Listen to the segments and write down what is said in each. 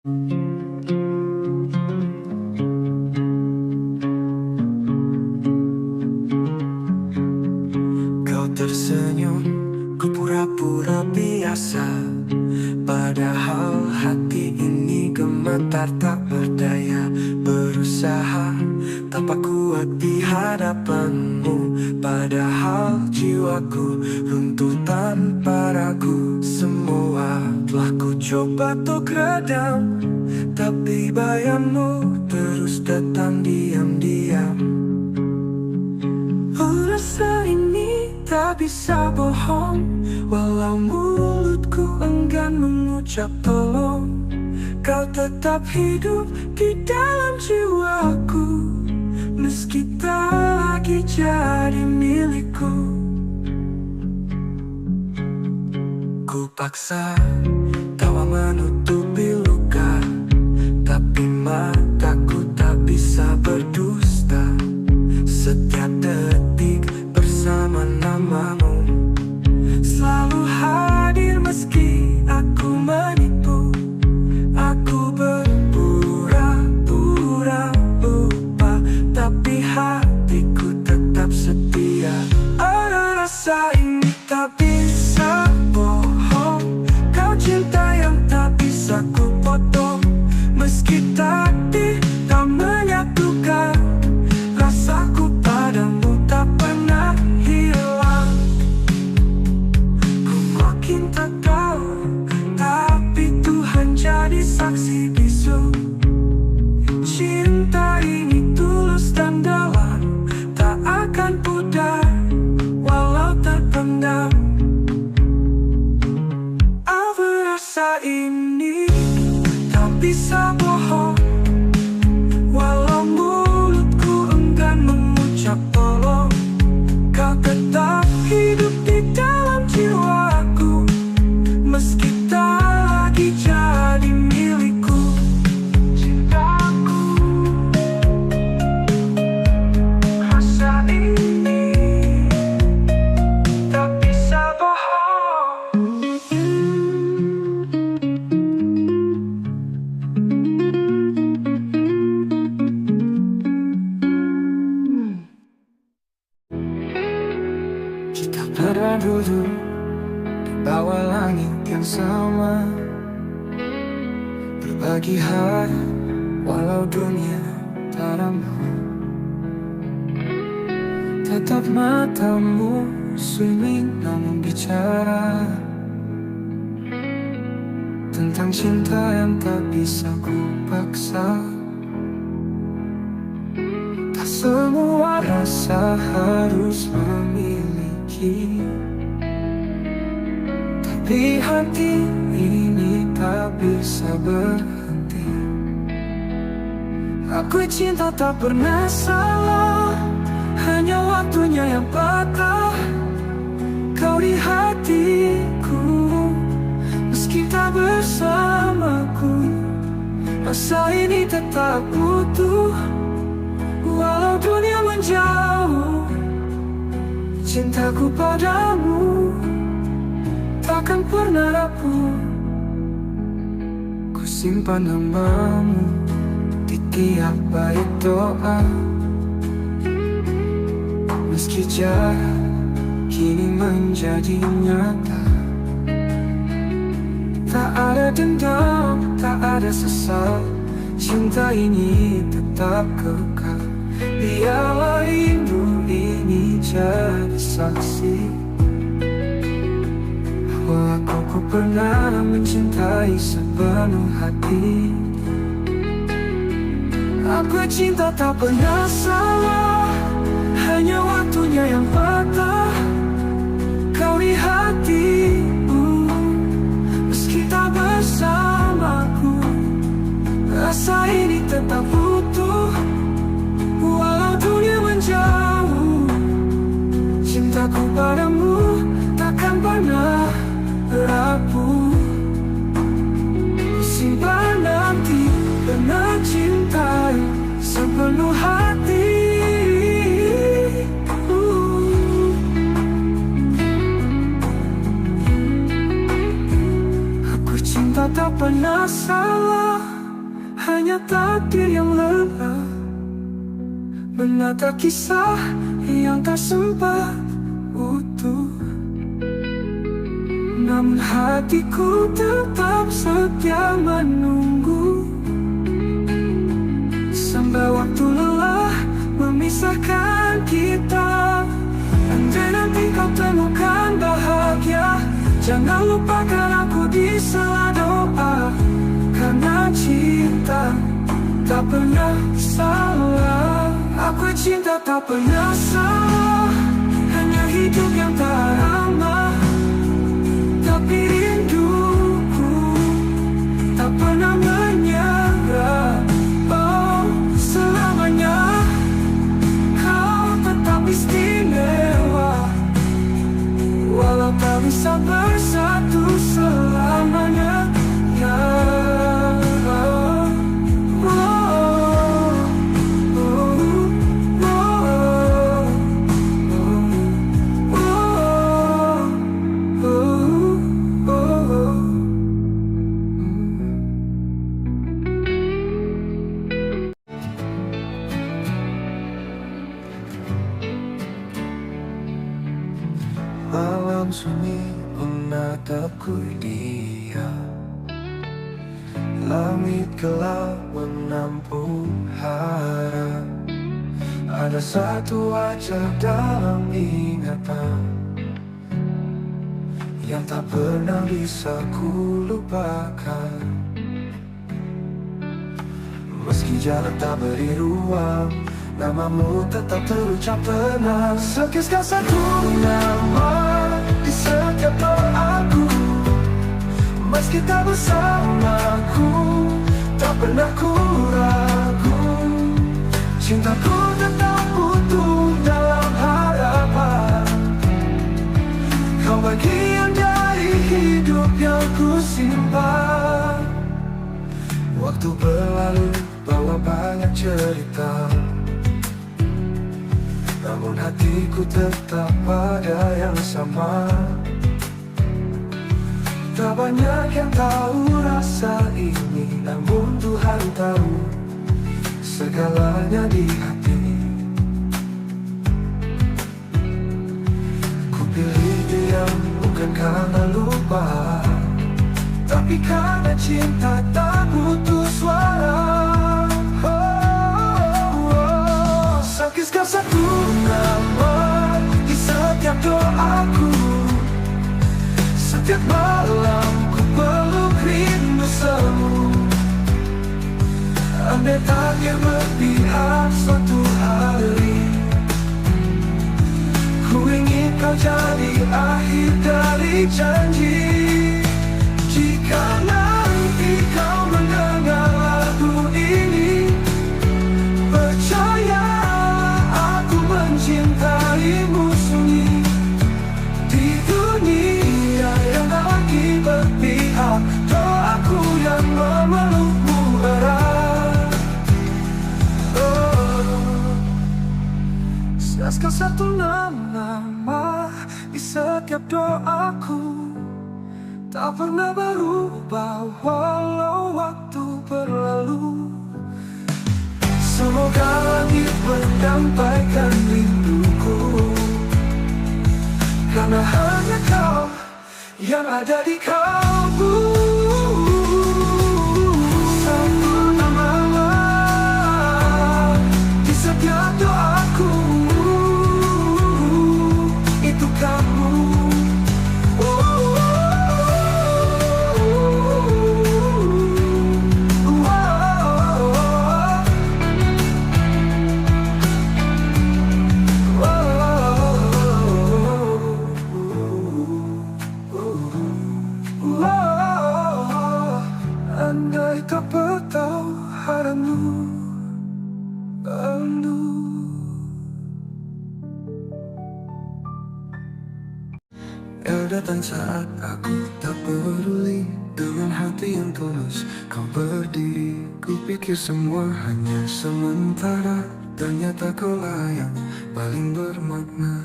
Kau tersenyum, ku pura-pura biasa. Padahal hati ini gemetar tak berdaya. Berusaha tampak kuat di hadapanmu. Padahal jiwaku runtuh tanpa ragu. Semua telah ku coba untuk redam, tapi bayangmu terus datang diam-diam. Rasa ini tak bisa bohong, walau mulutku enggan mengucap tolong. Kau tetap hidup di dalam jiwaku, meski tak lagi jadi milikku. Ku paksa tawa menutupi luka, tapi mataku tak bisa berdusta. Setiap detik bersama namamu, selalu hadir meski aku menipu. Aku berpura-pura lupa, tapi hatiku tetap setia. Ada rasa ini tak bisa bohong, kau cinta yang tak bisa ku potong. Meski takdir tak menyatukan, rasaku padamu tak pernah hilang. Ku makin tak tahu, tapi Tuhan jadi saksi bisu. Cinta ini tulus dan dalam, tak akan pudar walau terpendam. Apa rasa ini tak bisa bohong, walau mulutku enggan mengucap tolong. Kau tetap hidup di dalam jiwaku, meski tak lagi jadi milikku. Cintaku, rasa ini tak bisa bohong. Kita pernah duduk di bawah langit yang sama, berbagi hari walau dunia tak ramah. Tetap matamu sunyi namun bicara tentang cinta yang tak bisa ku paksa. Tak semua rasa harus memiliki, tapi hati ini tak bisa berhenti. Aku cinta tak pernah salah, hanya waktunya yang patah. Kau di hatiku, meski tak bersamaku. Rasa ini tetap utuh, walau dunia menjauh. Cintaku padamu takkan pernah rapuh. Ku simpan namamu di tiap bait doa, meski jarak kini menjadi nyata. Tak ada dendam, tak ada sesal, cinta ini tetap kekal. Biarlah rindu ini jadi saksi bahwa aku pernah mencintai sepenuh hati. Aku cinta tak pernah salah, hanya waktunya yang patah. Kau di hatiku, meski tak bersamaku. Rasa ini tetap utuh, walau dunia menjauh. Cintaku padamu takkan pernah rapuh. Simpan nanti pernah cintai sepenuh hati. Aku cinta tak pernah salah, hanya takdir yang lelah menata kisah yang tak sempat utuh. Namun hatiku tetap setia menunggu, sampai waktu lelah memisahkan kita. Andai nanti kau temukan bahagia, jangan lupakan aku di sela doa. Karena cinta tak pernah salah. Aku cinta tak pernah salah, hanya hidup yang tak ramah. Tapi rinduku tak pernah menyerah. Oh, selamanya kau tetap istimewa, walau tak bisa bersatu selamanya. Ya, malam sunyi menatapku dia, langit gelap menampung harap. Ada satu wajah dalam ingatan yang tak pernah bisa ku lupakan. Meski jalan tak beri ruang, namamu tetap terucap tenang. Sekisah satu nama di setiap doaku, meski tak bersamaku, tak pernah ku ragu. Cintaku tetap utuh dalam harapan. Kau bagian dari hidup yang ku simpan. Waktu berlalu bawa banyak cerita, namun hatiku tetap pada yang sama. Tak banyak yang tahu rasa ini, namun Tuhan tahu segalanya di hati. Ku pilih diam bukan karena lupa, tapi karena cinta tak butuh suara. Sekisah satu nama di setiap doaku, setiap malam ku peluk rindu semu. Andai takdir berpihak suatu hari, ku ingin kau jadi akhir dari janji. Jika nanti kau mendengar lagu ini, percaya aku mencintaimu sunyi. Di dunia yang tak lagi berpihak, doaku yang memelukmu erat. Sekisah satu nama di setiap doaku, tak pernah berubah walau waktu berlalu. Semoga langit menyampaikan rinduku, karena hanya kau yang ada di kalbu. Satu nama di setiap doaku, itu kamu. Andai tak bertahu haramu bandu. Kau datang saat aku tak peduli, dengan hati yang tulus kau berdiri. Ku pikir semua hanya sementara, ternyata kaulah yang paling bermakna.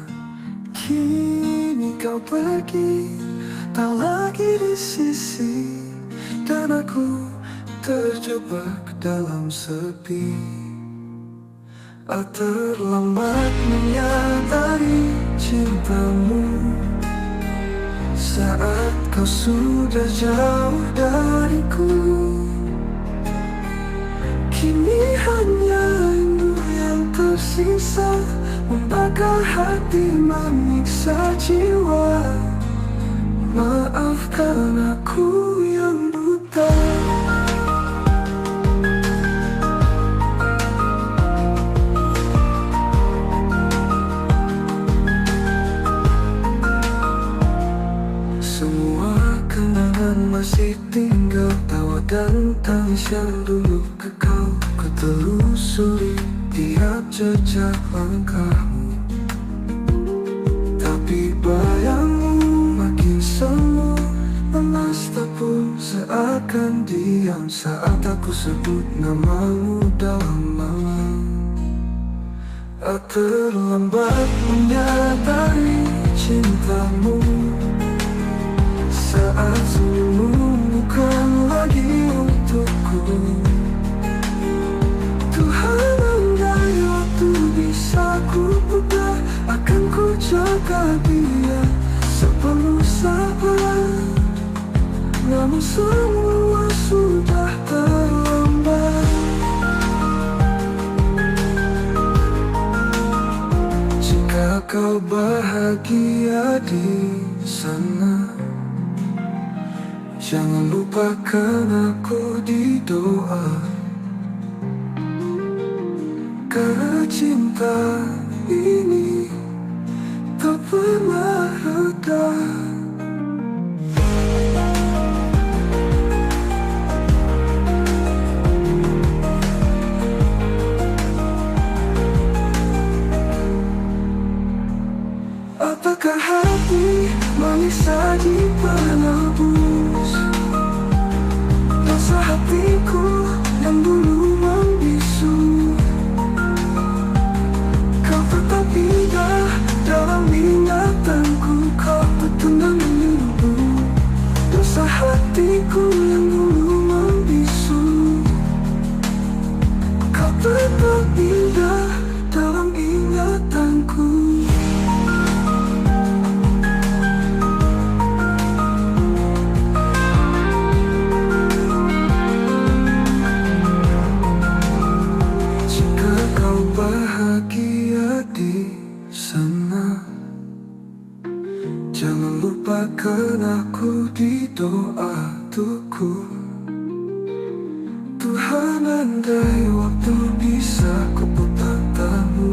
Kini kau pergi, tak lagi di sisi, dan aku terjebak dalam sepi. Terlambat menyadari cintamu saat kau sudah jauh dariku. Kini hanya rindu yang tersisa, membakar hati, menyiksa jiwa. Maafkan aku yang buta. Semua kenangan masih tinggal, tawa dan tangis yang dulu kekal. Ku telusuri tiap jejak langkahmu, tapi bayangmu makin semu, lemas tepung seakan diam saat aku sebut namamu dalam malam. Terlambat menyadari cintamu saat senyummu bukan lagi untukku. Tuhan, andai waktu bisa ku putar, akan ku jaga dia sepenuh sabar. Namun semua sudah terlambat. Jika kau bahagia di sana, jangan lupakan aku di doa. Karena cinta ini tak pernah reda. Apakah hati manis saji penebus dosa hatiku yang dulu membisu? Kau tetap indah dalam ingatanku, kau petundang menunggu dosa hatiku yang dulu membisu. Kau tetap indah dalam ingatanku. Bahagia di sana, jangan lupakan aku di doa tuku. Tuhan, andai waktu bisa ku putar tamu,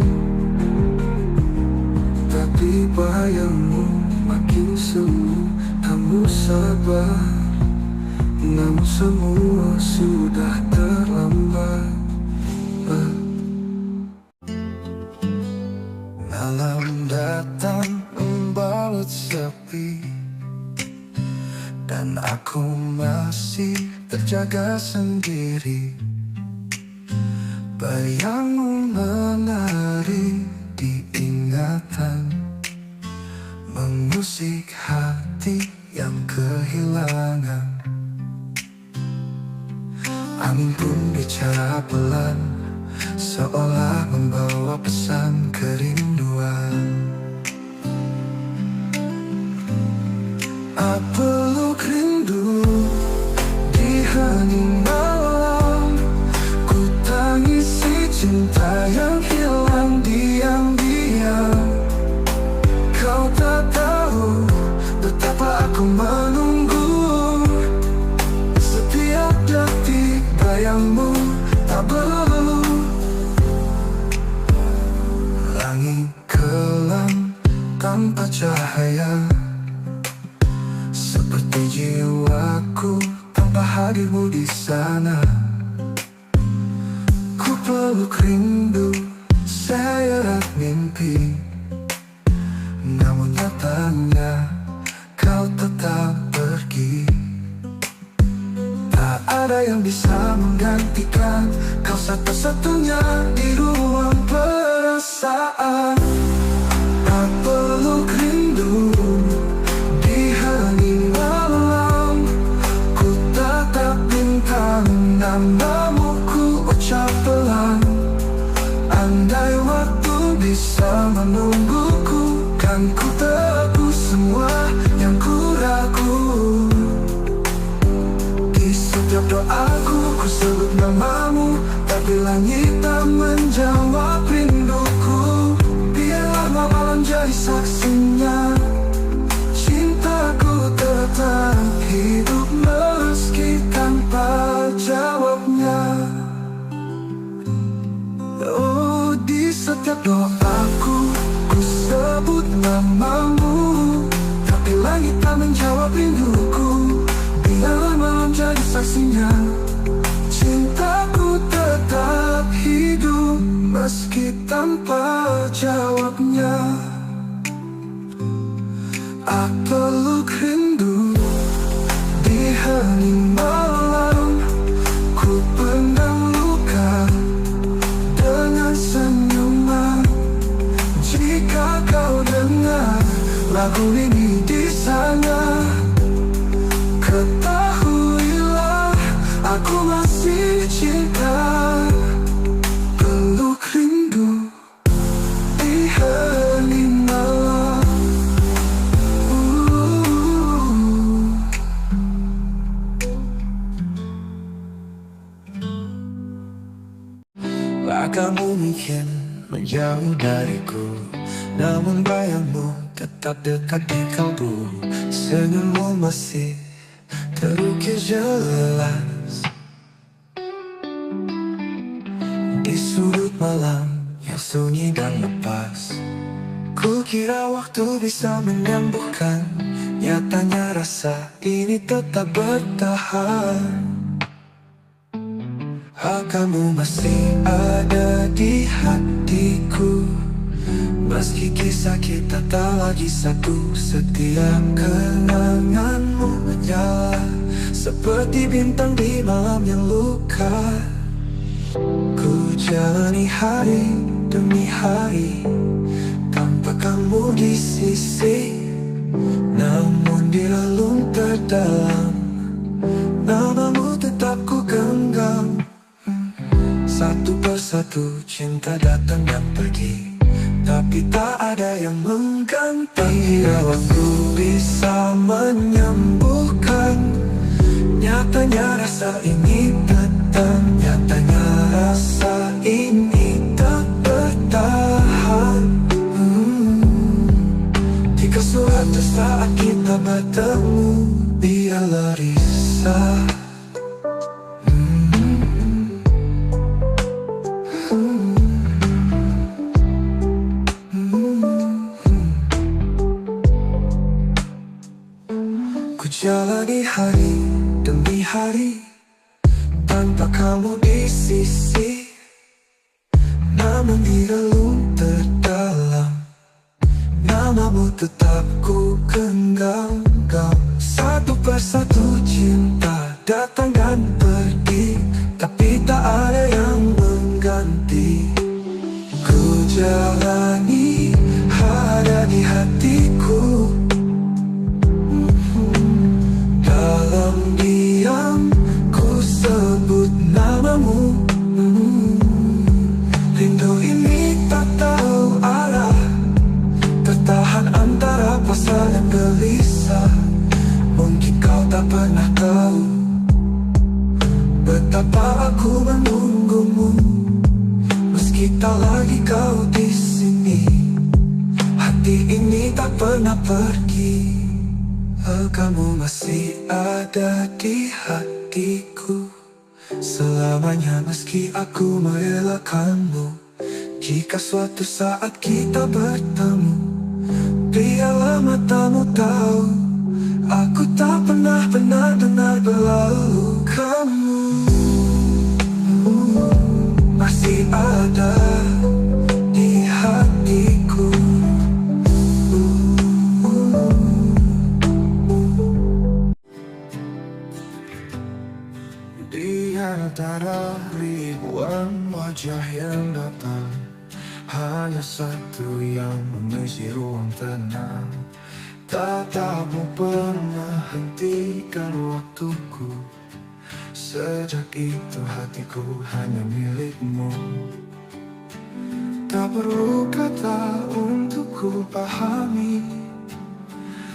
tapi bayangmu makin semu, kamu sabar. Namun semua sudah terlambat. Malam datang membalut sepi, dan aku masih terjaga sendiri. Bayangmu menari di ingatan, mengusik hati yang kehilangan. Angin pun bicara pelan, seolah membawa pesan kerinduan. Peluk rindu di hening malam, ku tangisi cinta yang hilang diam-diam. Kau tak tahu betapa aku menunggu, setiap detik bayangmu tak berlalu. Langit kelam tanpa cahaya, seperti jiwaku tanpa hadirmu di sana. Ku peluk rindu seret mimpi, namun nyatanya kau tetap pergi. Tak ada yang bisa menggantikan kau, satu-satunya di ruang perasaan. Tak peluk rindu di hening malam, ku tatap bintang namamu ku ucap pelan. Andai waktu bisa menungguku, kan ku tebus semua yang ku ragu. Di setiap doaku ku sebut namamu, tapi langit tak menjawab rinduku. Biarlah malam jadi saksinya, cintaku tetap hidup meski tanpa jawabnya. Oh, di setiap doaku ku sebut namamu, tapi langit tak menjawab rinduku. Biarlah malam jadi saksinya, cintaku tetap hidup meski tanpa jawabnya. Aku peluk rindu di hening malam, ku pendam luka dengan senyuman. Jika kau dengar lagu ini di sana, ketahuilah aku masih cinta. Peluk rindu di hening malam. Kamu mungkin menjauh dariku, namun bayangmu tetap dekat di kalbu. Senyummu masih terukir jelas di sudut malam yang sunyi dan lepas. Ku kira waktu bisa menyembuhkan, nyatanya rasa ini tetap bertahan. Kamu masih ada di hatiku, meski kisah kita tak lagi satu. Setiap kenanganmu menyala seperti bintang di malam yang luka. Ku jalani hari demi hari tanpa kamu di sisi, namun di relung terdalam namamu tetap ku genggam. Satu persatu cinta datang dan pergi, tapi tak ada yang mengganti. Bila waktu bisa menyembuhkan, nyatanya rasa ini datang. Nyatanya rasa ini tak bertahan. Jika suatu saat kita bertemu, biarlah risau. Jalani hari demi hari tanpa kamu di sisi, namun di relung terdalam namamu tetap ku genggam. Satu persatu cinta datang dan pergi, tapi tak ada yang mengganti. Ku jalani ada di hatiku, dalam diam ku sebut namamu. Rindu ini tak tahu arah, tertahan antara pasrah dan gelisah. Mungkin kau tak pernah tahu betapa aku menunggumu, meski tak lagi kau di sini. Hati ini tak pernah pergi. Kamu masih ada di hatiku selamanya, meski aku merelakanmu. Jika suatu saat kita bertemu, biarlah matamu tahu aku tak pernah benar-benar berlalu. Kamu masih ada di hatiku. Di antara ribuan wajah yang datang, hanya satu yang mengisi ruang tenang. Tatapmu pernah hentikan waktuku Sejak itu hatiku hanya milikmu. Tak perlu kata untuk ku pahami,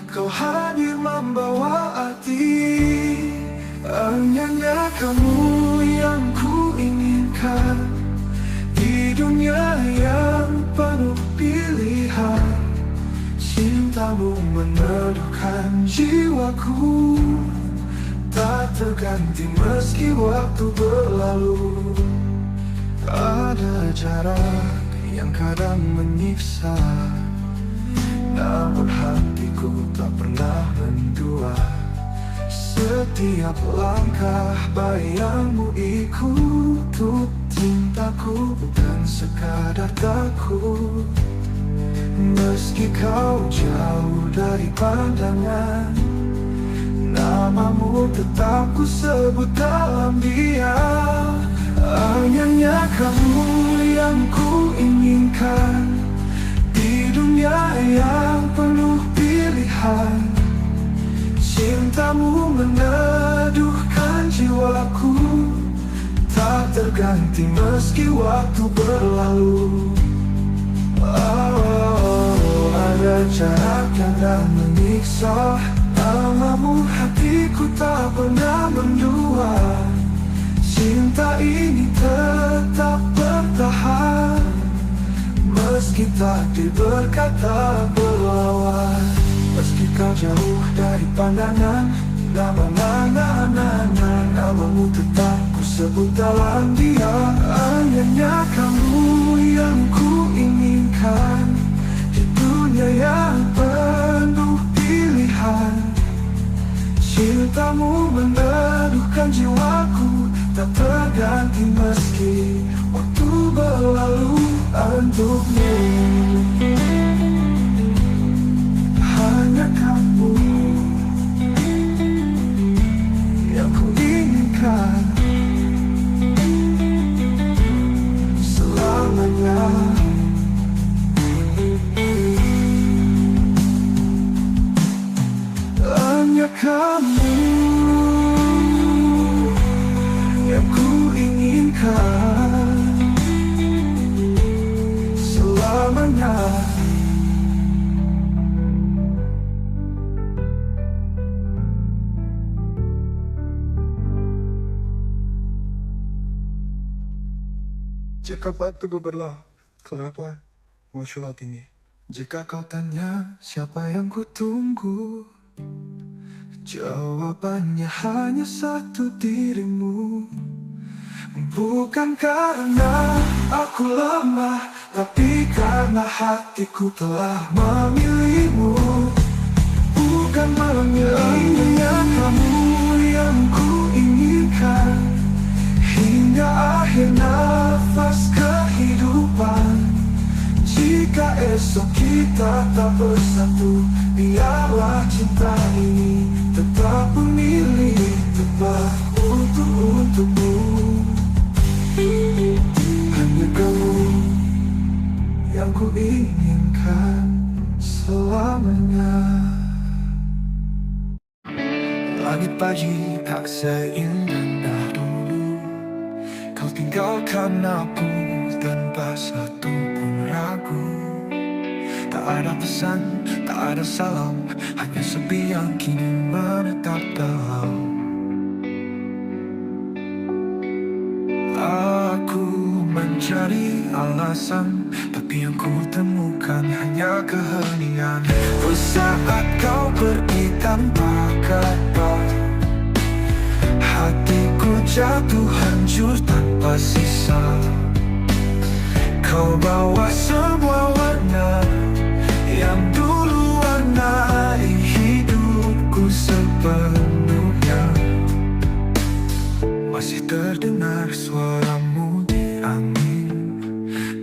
kau hadir membawa arti. Hanya kamu yang ku inginkan di dunia yang penuh pilihan. Cintamu meneduhkan jiwaku, tak terganti meski waktu berlalu. Ada jarak yang kadang menyiksa, namun hatiku tak pernah mendua. Setiap langkah bayangmu ikut untuk cintaku, bukan sekadar takut. Meski kau jauh dari pandangan, namamu tetap ku sebut dalam diam. Hanya kamu yang ku inginkan di dunia yang penuh pilihan. Cintamu meneduhkan jiwaku, tak terganti meski waktu berlalu. Ada jarak yang tak menyiksa, namamu hatiku tak pernah mendua. Cinta ini tetap bertahan, meski takdir berkata berlawan. Meski kau jauh dari pandangan, namamu tetap ku sebut dalam diam. Hanya kamu yang ku inginkan di dunia yang penuh pilihan. Cintamu meneduhkan jiwaku, tak terganti meski waktu berlalu. Untukmu hanya kamu yang ku inginkan selamanya. Hanya kamu yang ku inginkan selamanya. Jika waktu berlalu, kenapa muncul ini? Jika kau tanya siapa yang ku tunggu, jawabannya hanya satu, dirimu. Bukan karena aku lemah, tapi karena hatiku telah memilihmu. Bukan memilihnya kamu yang ku inginkan hingga akhir nafas kehidupan. Jika esok kita tak bersatu, biarlah cinta ini tetap memilih tepat untukmu. Hanya kamu yang ku inginkan selamanya. Langit pagi tak seindah dulu, kau tinggalkan aku tanpa satu pun ragu. Tak ada pesan, tak ada salam, hanya sepi yang kini menetap dalam. Aku mencari alasan, tapi yang ku temukan hanya keheningan. Saat kau pergi tanpa kata, hatiku jatuh hancur tanpa sisa. Kau bawa semua warna yang dulu warnai hidupku sepenuhnya. Masih terdengar suaramu di angin,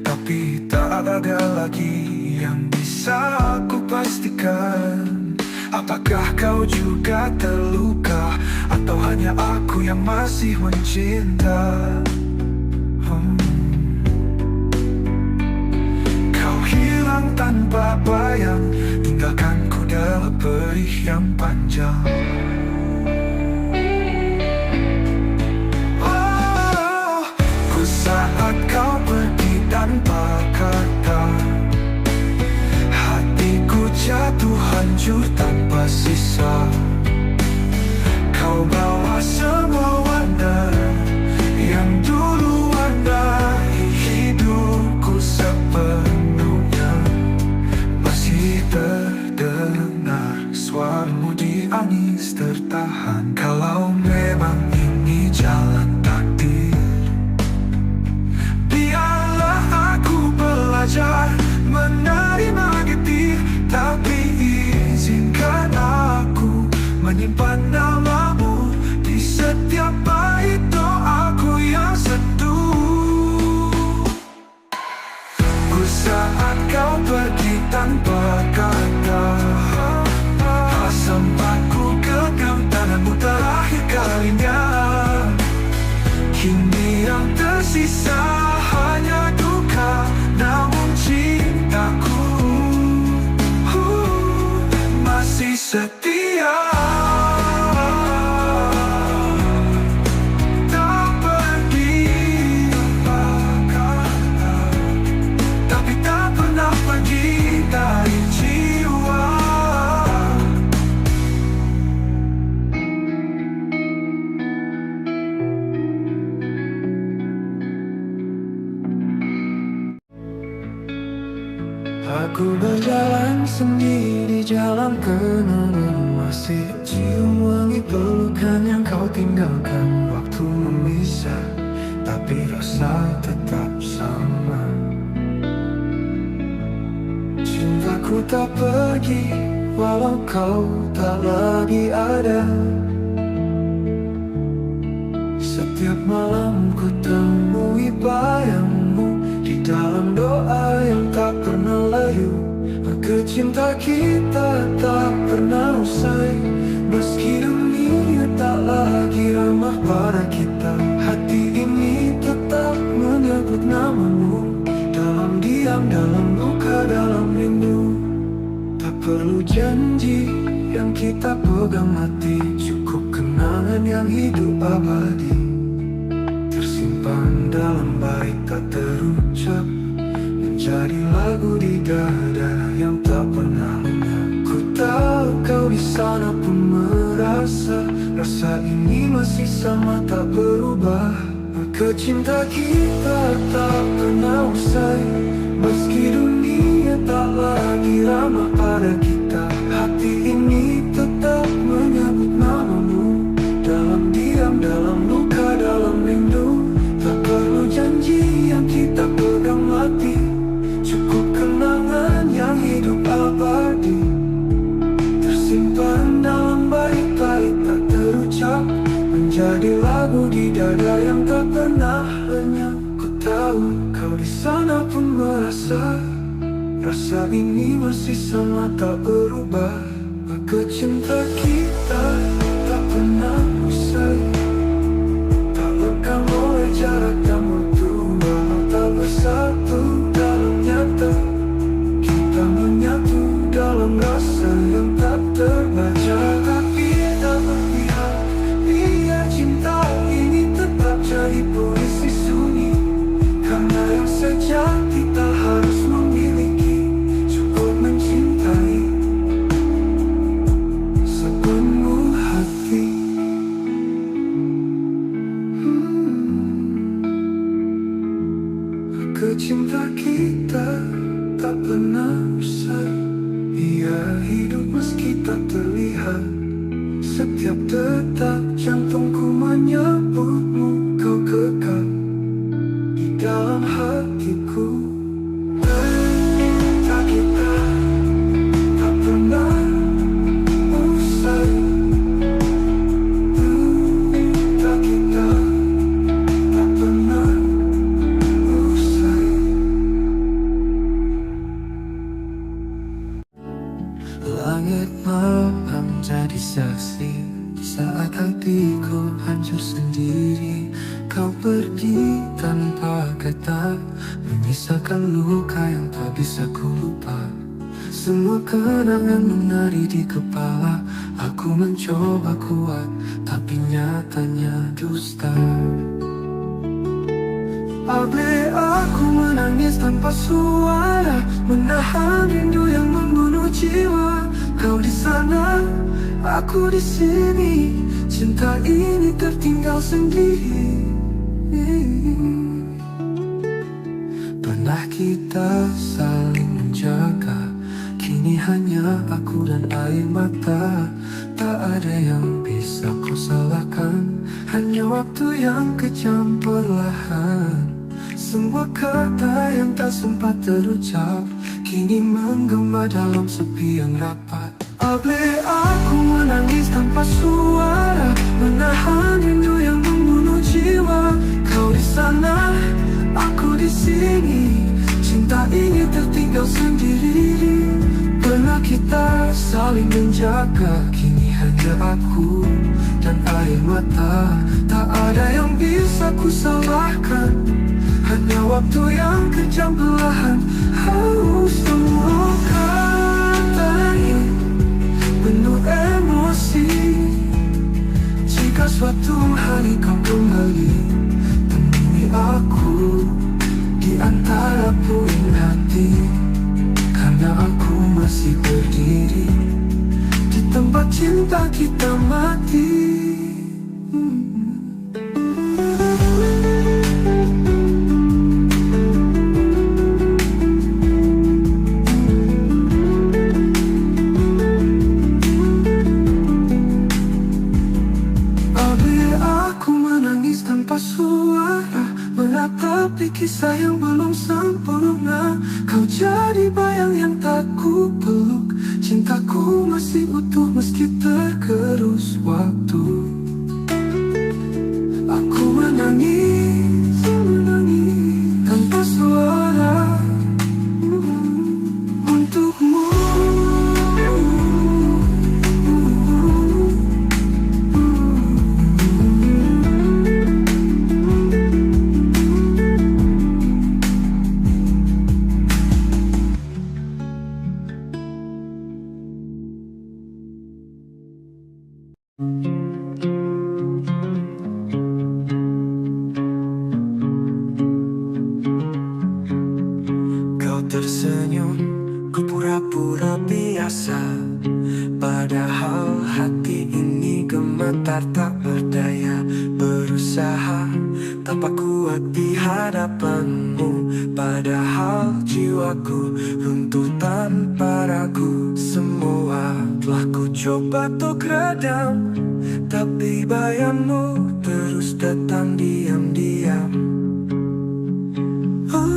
tapi tak ada lagi yang bisa aku pastikan. Apakah kau juga terluka, atau hanya aku yang masih mencinta? Kau hilang tanpa bayang, tinggalkanku dalam perih yang panjang. hancur tanpa sisa. Kau bawa semua warna yang dulu warnai hidupku sepenuhnya. Masih terdengar suaramu di angis tertahan. Kalau memang ini jalan takdir, biarlah aku belajar menerima getir. Tapi izinkan aku menyimpan namamu di setiap bait doaku yang sentuh. Ku saat kau pergi tanpa kata, sempat ku genggam tanganmu terakhir kalinya. Kini yang tersisa hanya duka, namun cintaku masih setia. Tak pergi tapi tak pernah pergi dari jiwa. Aku berjalan sendiri, jalan kenangan, masih cium wangi pelukan yang kau tinggalkan. Waktu memisah, tapi rasa tetap sama. Cintaku tak pergi, walau kau tak lagi ada. Setiap malam ku temui bayangmu di dalam doa yang tak pernah layu. Maka cinta kita tak pernah usai, meski dunia tak lagi ramah pada kita. Hati ini tetap menyebut namamu, dalam diam, dalam luka, dalam rindu. Tak perlu janji yang kita pegang mati, cukup kenangan yang hidup abadi, tersimpan dalam bait tak terucap, menjadi lagu di dada yang tak pernah lenyap. Ku tahu kau di sana pun merasa rasa ini masih sama tak berubah. Maka cinta kita tak pernah usai, meski dunia tak lagi ramah pada kita. Hati ini tetap menyebut namamu, dalam diam, dalam luka, dalam rindu. Tak perlu janji yang kita pegang mati, cukup kenangan yang hidup abadi, tersimpan dalam bait-bait tak terucap, menjadi lagu di dada yang tak pernah lenyap. Ku tahu kau di sana pun merasa rasa ini masih sama tak berubah. Maka cinta kita tak pernah usai, tak lekang oleh jarak dan waktu, walau tak bersatu dalam nyata. Kita menyatu dalam rasa yang tak terbaca. Tapi tak berpihak, biar cinta ini tetap jadi puisi sunyi. Karena yang sejati tak harus memiliki, cukup mencintai sepenuh hati. Cinta kita tak pernah usai, ia hidup meski tak terlihat. Setiap detak jantungku menyebutmu, kau kekal di dalam hatiku. Cinta kita tak pernah usai, cinta kita tak pernah usai. Langit malam jadi saksi saat hatiku hancur sendiri. Kau pergi tanpa kata, menyisakan luka yang tak bisa ku lupa. Semua kenangan menari di kepala. Aku mencoba kuat, tapi nyatanya dusta. Abe aku menangis tanpa suara, menahan rindu yang membunuh jiwa. Kau di sana, aku di sini. Cinta ini tertinggal sendiri. Pernah kita saling menjaga, kini hanya aku dan air mata. Tak ada yang bisa kau salahkan, hanya waktu yang kejam perlahan. Semua kata yang tak sempat terucap kini menggema dalam sepi yang rapat. Boleh aku menangis tanpa suara, menahan rindu yang membunuh jiwa. Kau di sana, aku di sini. Cinta ini tertinggal sendiri. Pernah kita saling menjaga, kini hanya aku dan air mata. Tak ada yang bisa ku salahkan, hanya waktu yang kejam perlahan. Semua kata ini penuh emosi. Jika suatu hari kau kembali, temui aku di antara puing hati. Karena aku masih berdiri di tempat cinta kita mati. Tanpa suara, menatapi kisah yang belum sempurna. Kau jadi bayang yang tak ku peluk. Cintaku masih utuh meski tergerus waktu. Aku menangis tanpa suara untukmu. Kau tersenyum, ku pura-pura biasa. Padahal hati ini gemetar tak berdaya. Berusaha tanpa kuat di hadapanmu. Padahal jiwaku runtuh tanpa ragu. Semua telah ku coba untuk redam, tapi bayangmu terus datang diam-diam.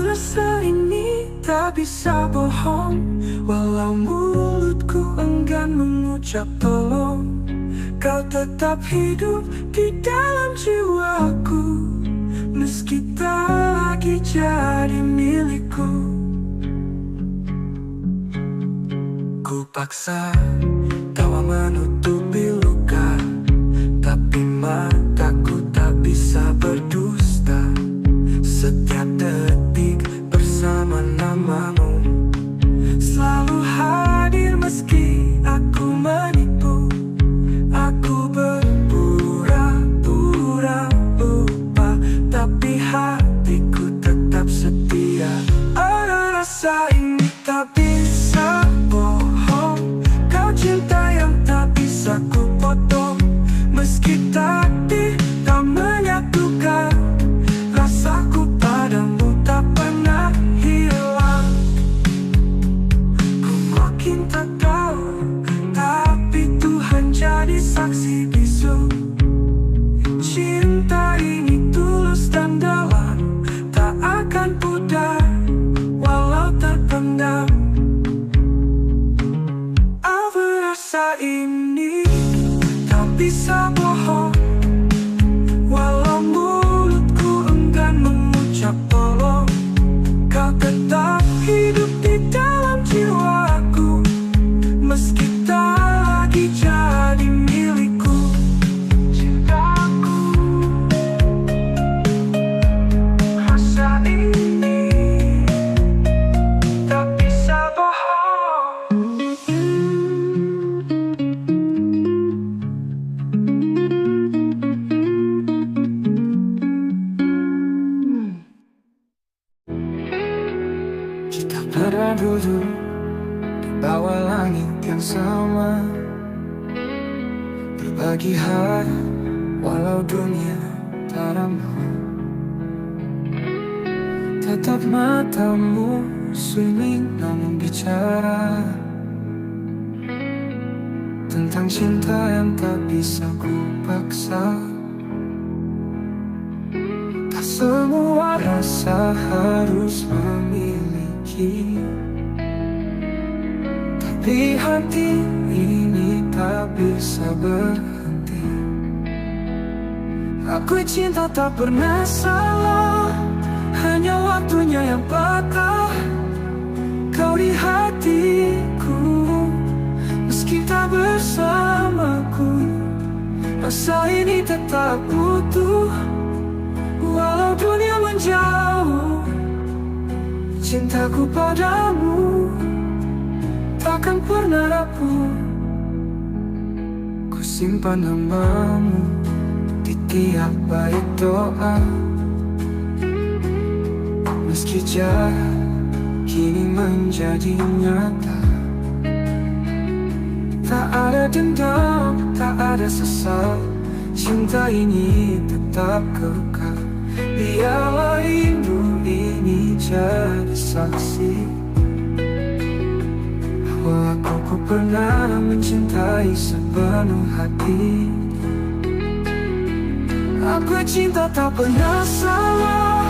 Rasa ini tak bisa bohong, walau mulutku enggan mengucap tolong. Kau tetap hidup di dalam jiwaku, meski tak lagi jadi milikku. Ku paksa tawa menutupi luka, tapi mataku tak bisa berdusta. Setiap detik bersama namamu, selalu hadir meski aku menipu. Aku berpura-pura lupa, tapi hatiku tetap setia. Ada rasa ini tak bisa bohong. Kau cinta yang tak bisa ku potong, meski takdir tak menyatukan. Rasaku padamu tak pernah hilang. Ku makin tak tahu, tapi Tuhan jadi saksi bisu. Cinta ini tulus dan dalam, tak akan pudar walau terpendam. Apa rasa ini tak bisa bohong, walau mulutku enggan mengucap tolong. Kau tetap hidup di dalam jiwaku, meski tak lagi jadi milikku. Cintaku, rasa ini tak bisa bohong. Kita pernah duduk di bawa langit yang sama, berbagi hati walau dunia tak ramah. Tetap matamu sunyi namun bicara tentang cinta yang tak bisa ku paksa. Tak semua rasa harus memiliki, tapi hati ini tak bisa berhenti. Aku cinta tak pernah salah, hanya waktunya yang patah. Kau di hatiku, meski tak bersamaku, rasa ini tetap utuh. Walau dunia menjauh, cintaku padamu takkan pernah rapuh. Ku simpan namamu di tiap bait doa, meski jarak kini menjadi nyata. Tak ada dendam, tak ada sesal, cinta ini tetap kekal. Biarlah rindu ini jadi saksi bahwa aku pernah mencintai sepenuh hati. Aku cinta tak pernah salah,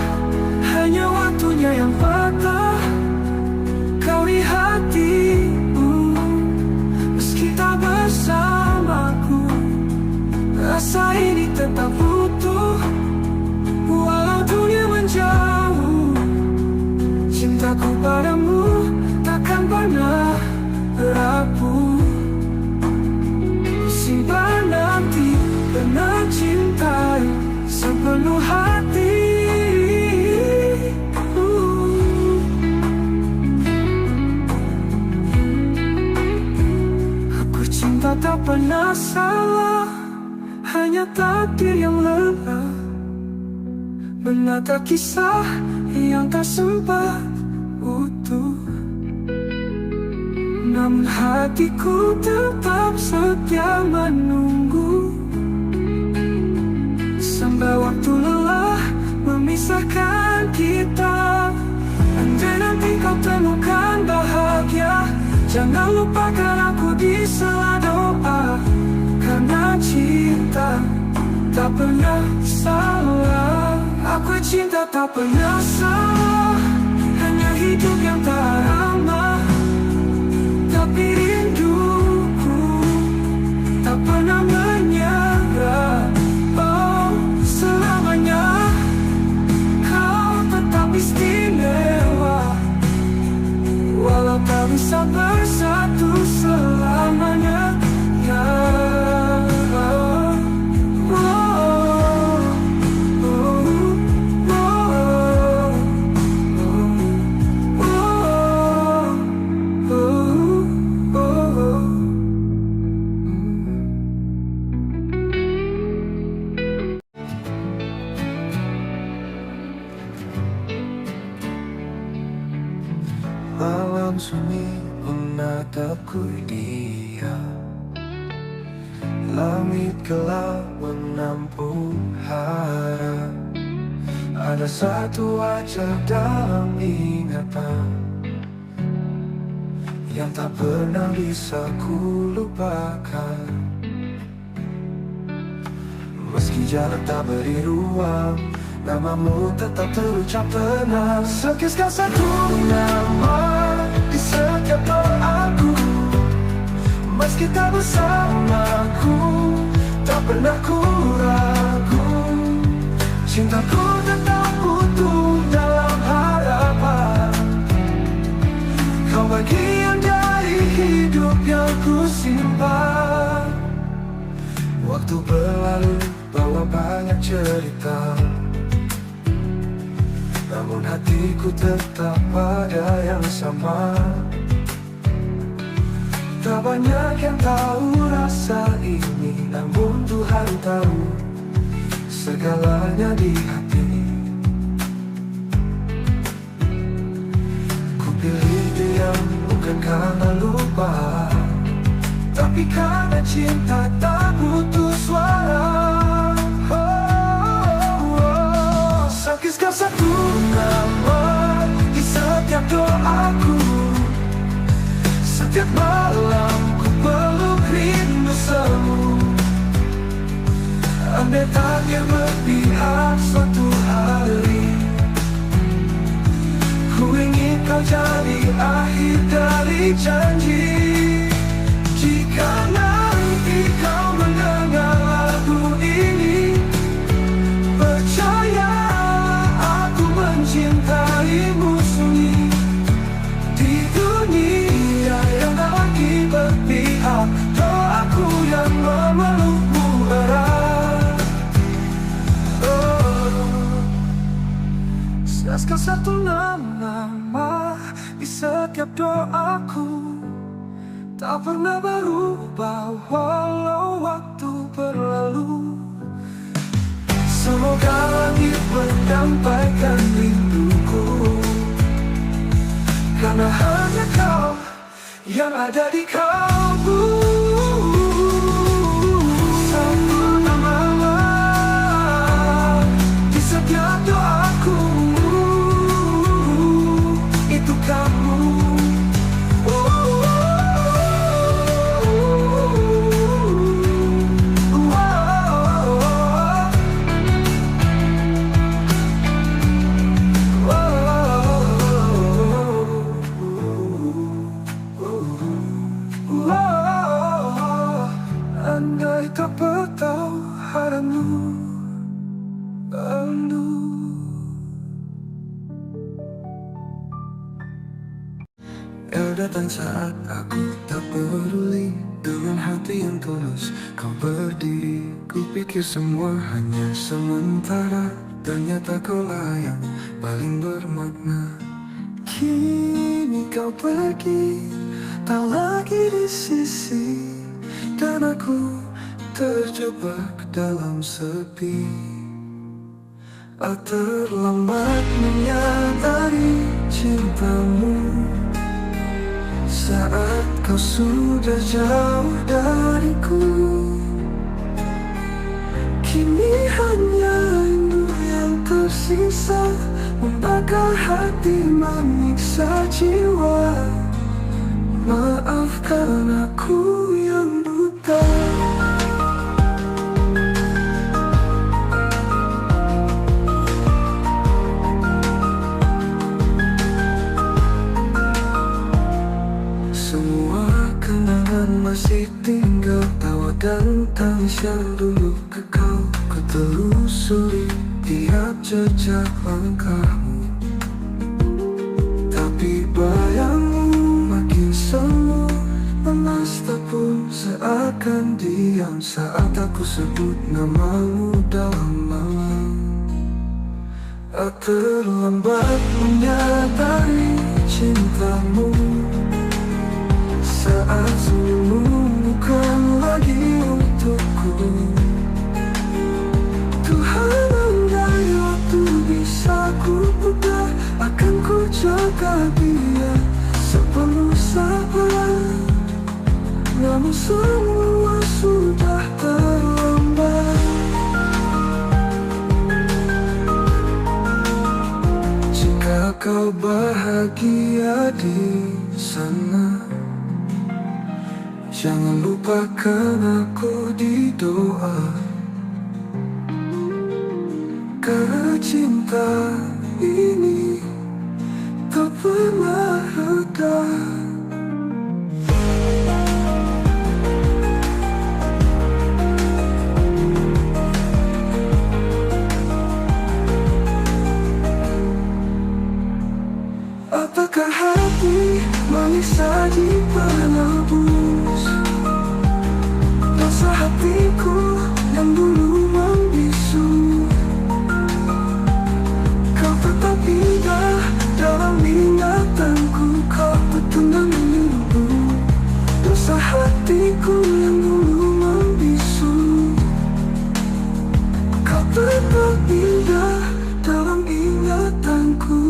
hanya waktunya yang patah. Kau di hatiku, meski tak bersamaku, rasa ini tetap utuh. Walau dunia menjauh, cintaku padamu takkan pernah rapuh. Simpan nanti pernah cintai sepenuh hati. Aku cinta tak pernah salah, hanya takdir yang lelah menata kisah yang tak sempat utuh. Namun hatiku tetap setia menunggu, sampai waktu lelah memisahkan kita. Andai nanti kau temukan bahagia, jangan lupakan aku di sela doa. Karena cinta tak pernah salah. Aku cinta tak pernah salah, hanya hidup yang tak ramah. Tapi rinduku tak pernah menyerah. Oh, selamanya kau tetap istimewa, walau tak bisa bersatu selamanya. Ya, malam sunyi menatapku dia, langit gelap menampung harap. Ada satu wajah dalam ingatan yang tak pernah bisa ku lupakan. Meski jarak tak beri ruang, namamu tetap terucap tenang. Sekiskan satu nama di setiap doaku, meski tak bersamaku, tak pernah ku ragu. Cintaku tetap utuh dalam harapan. Kau bagian dari hidup yang ku simpan. Waktu berlalu bawa banyak cerita, namun hatiku tetap pada yang sama. Tak banyak yang tahu rasa ini, namun Tuhan tahu segalanya di hati. Ku pilih diam bukan karena lupa, tapi karena cinta tak butuh suara. Sakitkan satu nama di setiap doaku, setiap malam ku peluk rindu semu. Andai takdir berpihak suatu hari, ku ingin kau jadi akhir dari janji. Jika nanti kau mendengar lagu ini, percaya aku mencintaimu sunyi. Di dunia yang tak lagi berpihak, doaku yang memelukmu erat. Siaskan satu nama di setiap doaku, tak pernah berubah walau waktu berlalu. Semoga langit menyampaikan rinduku, karena hanya kau yang ada di kalbu. Satu nama di setiap doaku, itu kamu. Andai tak bertahu haramu rindu. Datang saat aku tak peduli, dengan hati yang tulus kau berdiri. Kupikir semua hanya sementara, ternyata kaulah yang paling bermakna. Kini kau pergi, tak lagi di sisi, dan aku terjebak dalam sepi. Terlambat menyadari cintamu saat kau sudah jauh dariku. Kini hanya rindu yang tersisa, membakar hati, menyiksa jiwa. Maafkan aku yang buta. Semua kenangan masih tinggal, tawa dan tangis yang dulu kekal. Ku telusuri tiap jejak langkahmu, tapi bayangmu makin semu. Lemas tak pun seakan diam saat aku sebut namamu dalam malam. Terlambat menyadari cintamu saat senyummu bukan lagi untukku. Tuhan, andai waktu bisa ku putar, akan ku jaga dia sepenuh sabar. Namun semua sudah terlambat. Jika kau bahagia di sana, jangan lupakan aku di doa. Karena cinta ini tak pernah reda. Apakah hati manis saji penebus dosa hatiku yang dulu membisu? Kau tetap indah dalam ingatanku, kau betul menunggu dosa hatiku yang dulu membisu. Kau tetap indah dalam ingatanku.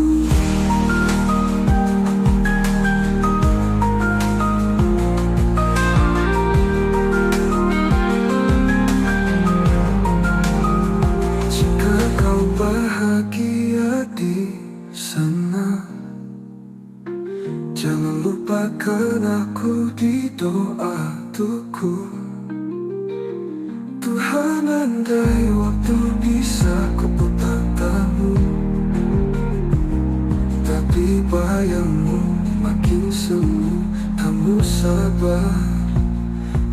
di sana. Jangan lupakan aku di doa tuku. Tuhan, andai waktu bisa kuputar tahu, tapi bayangmu makin semu. Kamu sabar,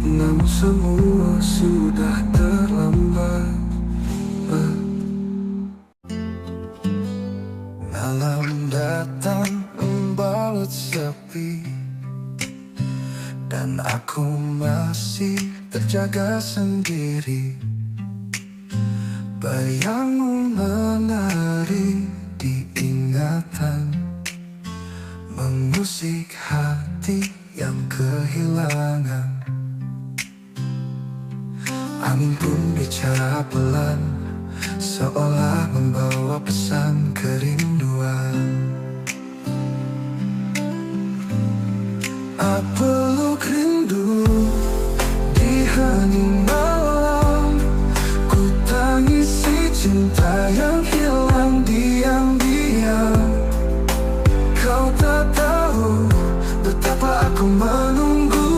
namun semua sudah terlambat. Malam datang membalut sepi, dan aku masih terjaga sendiri. Bayangmu menari di ingatan, mengusik hati yang kehilangan. Angin pun bicara pelan, seolah membawa pesan kerinduan. Peluk rindu di hening malam, ku tangisi cinta yang hilang diam-diam. Kau tak tahu betapa aku menunggu,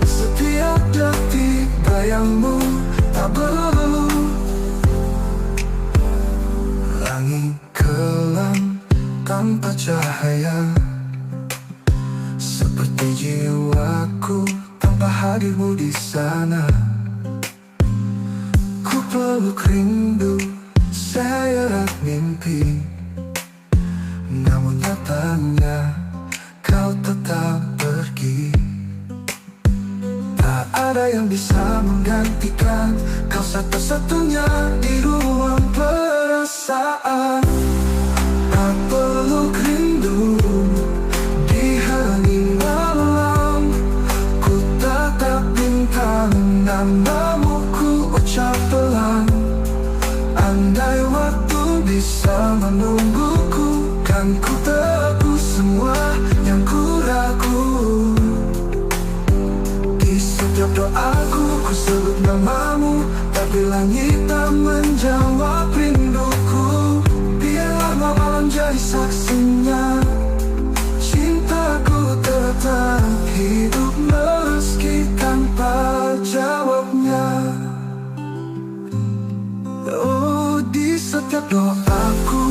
setiap detik bayangmu tak berlalu. Langit kelam tanpa cahaya, seperti jiwaku tanpa hadirmu di sana. Ku peluk rindu, seret mimpi, namun nyatanya kau tetap pergi. Tak ada yang bisa menggantikan kau, satu-satunya di ruang perasaan. Tak peluk rindu di hening malam, ku tatap bintang, namamu ku ucap pelan. Andai waktu bisa menungguku, kan ku tebus semua yang ku ragu. Di setiap doaku ku sebut namamu, tapi langit tak menjawab rinduku. Biarlah malam jadi saksinya, cintaku tetap hidup meski tanpa jawabnya. Oh, di setiap doaku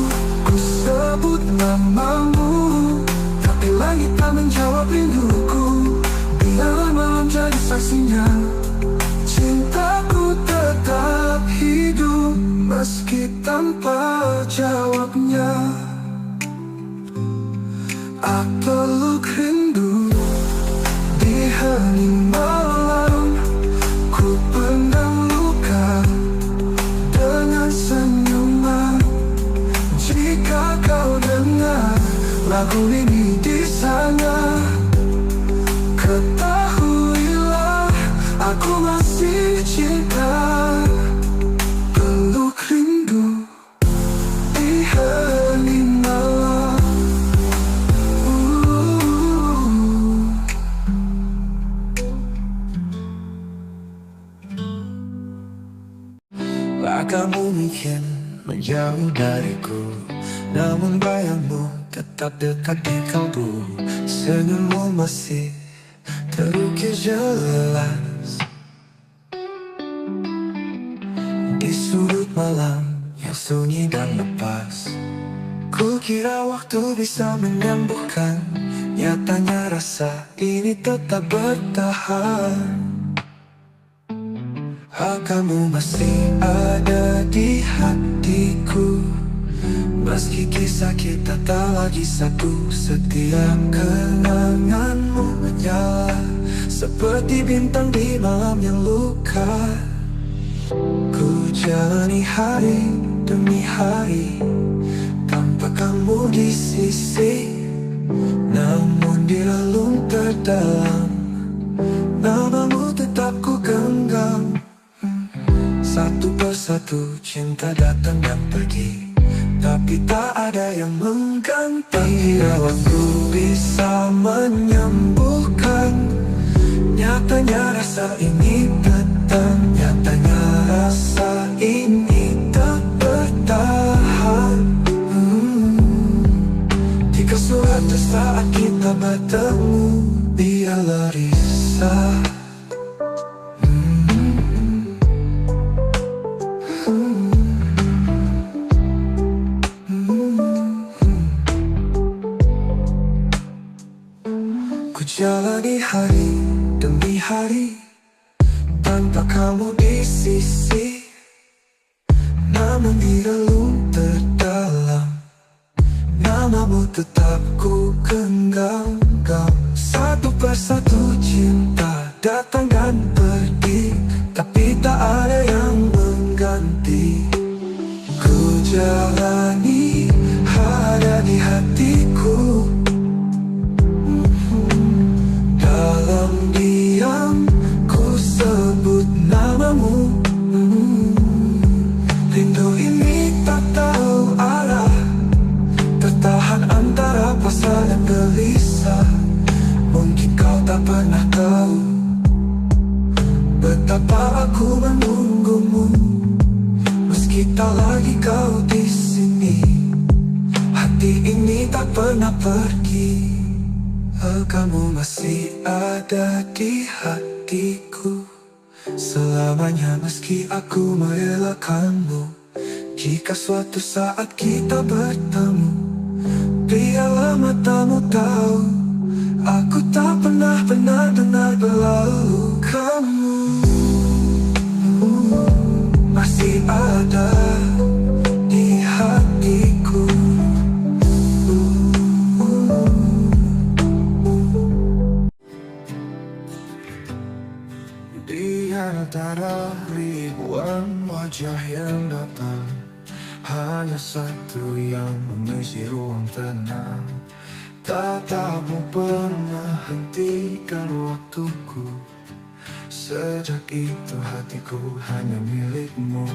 ku sebut namamu, tapi langit tak menjawab rinduku. Biarlah malam jadi saksinya, cintaku tetap hidup meski tanpa jawabnya. Aku peluk rindu di hening malam, ku pendam luka dengan senyuman. Jika kau dengar lagu ini di sana, ketahuilah aku masih cinta. Peluk rindu di hening malam. Kamu mungkin menjauh dariku, namun bayangmu tetap dekat di kalbu. Senyummu masih terukir jelas di sudut malam yang sunyi dan lepas. Ku kira waktu bisa menyembuhkan, nyatanya rasa ini tetap bertahan. Kamu masih ada di hatiku, meski kisah kita tak lagi satu. Setiap kenanganmu menyala seperti bintang di malam yang luka. Ku jalani hari demi hari tanpa kamu di sisi, namun di relung terdalam namamu tetap ku genggam. Satu persatu cinta datang dan pergi, tapi tak ada yang mengganti. Bila waktu bisa menyembuhkan, nyatanya rasa ini tetap. Nyatanya rasa ini tak bertahan. jalani hari demi hari tanpa kamu di sisi. Namun di relung terdalam namamu tetap ku genggam. Satu persatu cinta datang dan pergi, tapi tak ada yang mengganti. Ku jalani ada di hatiku. Dalam diam ku sebut namamu. Rindu ini tak tahu arah, tertahan antara pasrah dan gelisah. Mungkin kau tak pernah tahu betapa aku menunggumu. Meski tak lagi kau di sini, hati ini tak pernah pergi. Kamu masih ada di hatiku selamanya, meski aku merelakanmu. Jika suatu saat kita bertemu, biarlah matamu tahu aku tak pernah benar-benar berlalu. Kamu masih ada di hatiku. Di antara ribuan wajah yang datang, hanya satu yang mengisi ruang tenang. Tatapmu pernah hentikan waktuku. Sejak itu hatiku hanya milikmu.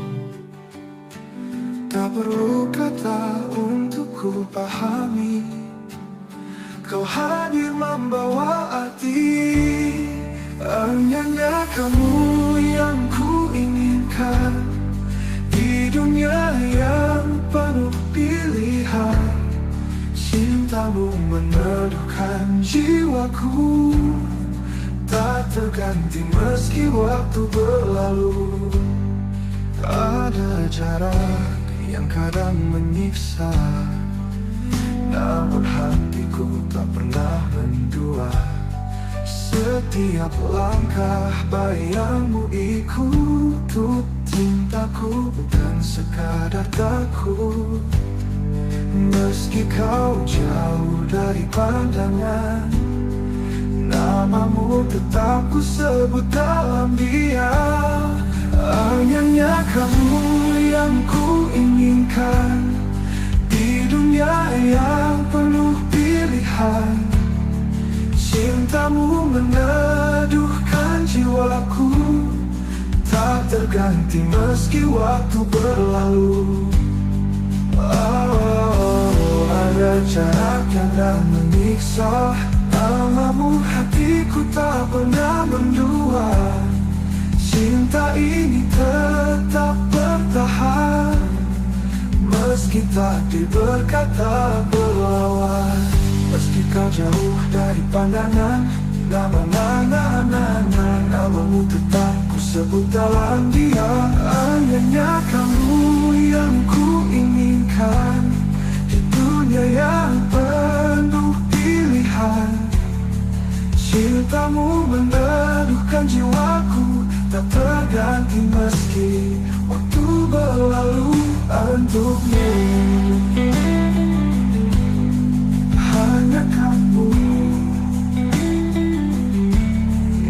Tak perlu kata untuk ku pahami, kau hadir membawa arti. Hanya kamu yang ku inginkan di dunia yang penuh pilihan. Cintamu meneduhkan jiwaku, tak terganti meski waktu berlalu. Ada jarak yang kadang menyiksa, namun hatiku tak pernah mendua. Setiap langkah bayangmu ikut cintaku, bukan sekadar takut. Meski kau jauh dari pandangan, namamu tetap ku sebut dalam diam. Hanya kamu yang ku inginkan di dunia yang penuh pilihan. Cintamu meneduhkan jiwaku, tak terganti meski waktu berlalu. Ada jarak yang tak menyiksa, namamu hatiku tak pernah mendua. Cinta ini tetap bertahan, meski takdir berkata berlawan. Meski kau jauh dari pandangan, namamu tetap ku sebut dalam diam. Hanya kamu yang ku inginkan di dunia yang penuh pilihan. Cintamu meneduhkan jiwaku, tak terganti meski waktu berlalu. Untukmu hanya kamu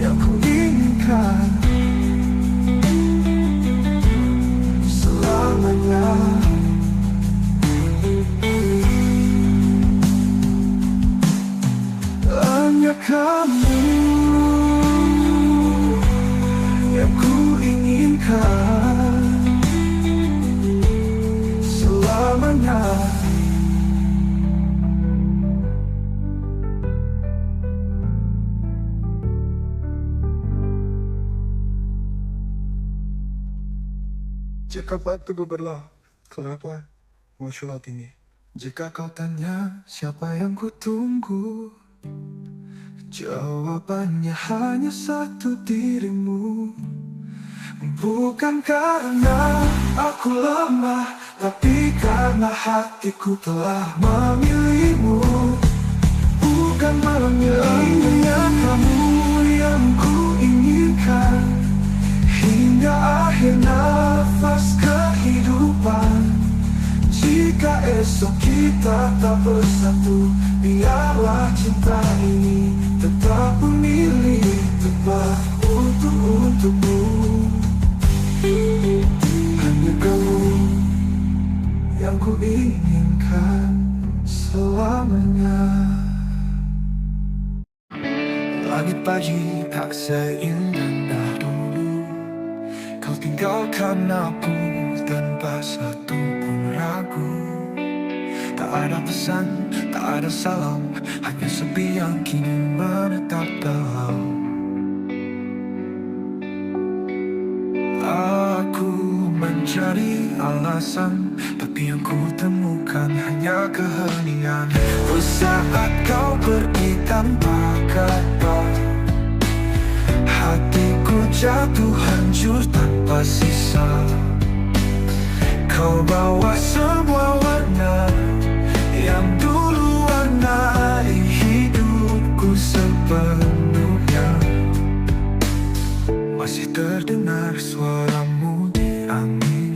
yang ku inginkan selamanya. Hanya kamu yang ku inginkan selamanya. Jika waktu berlalu, kenapa muncul ini? Jika kau tanya siapa yang ku tunggu, jawabannya hanya satu, dirimu. Bukan karena aku lemah, tapi karena hatiku telah memilihmu. Bukan memilihmu yang kamu yang ku inginkan hingga akhir nafas kehidupan. Jika esok kita tak bersatu, biarlah cinta ini tetap memilih tempat untukmu. Hanya kamu yang ku inginkan selamanya. Langit pagi tak seindah dulu, kau tinggalkan aku tanpa satu pun ragu. Tak ada pesan, tak ada salam, hanya sepi yang kini menetap dalam. Aku mencari alasan, tapi yang ku temukan hanya keheningan. Saat kau pergi tanpa kata, hatiku jatuh hancur tanpa sisa. Kau bawa semua warna yang dulu warnai hidupku sepenuhnya. Masih terdengar suaramu di angin,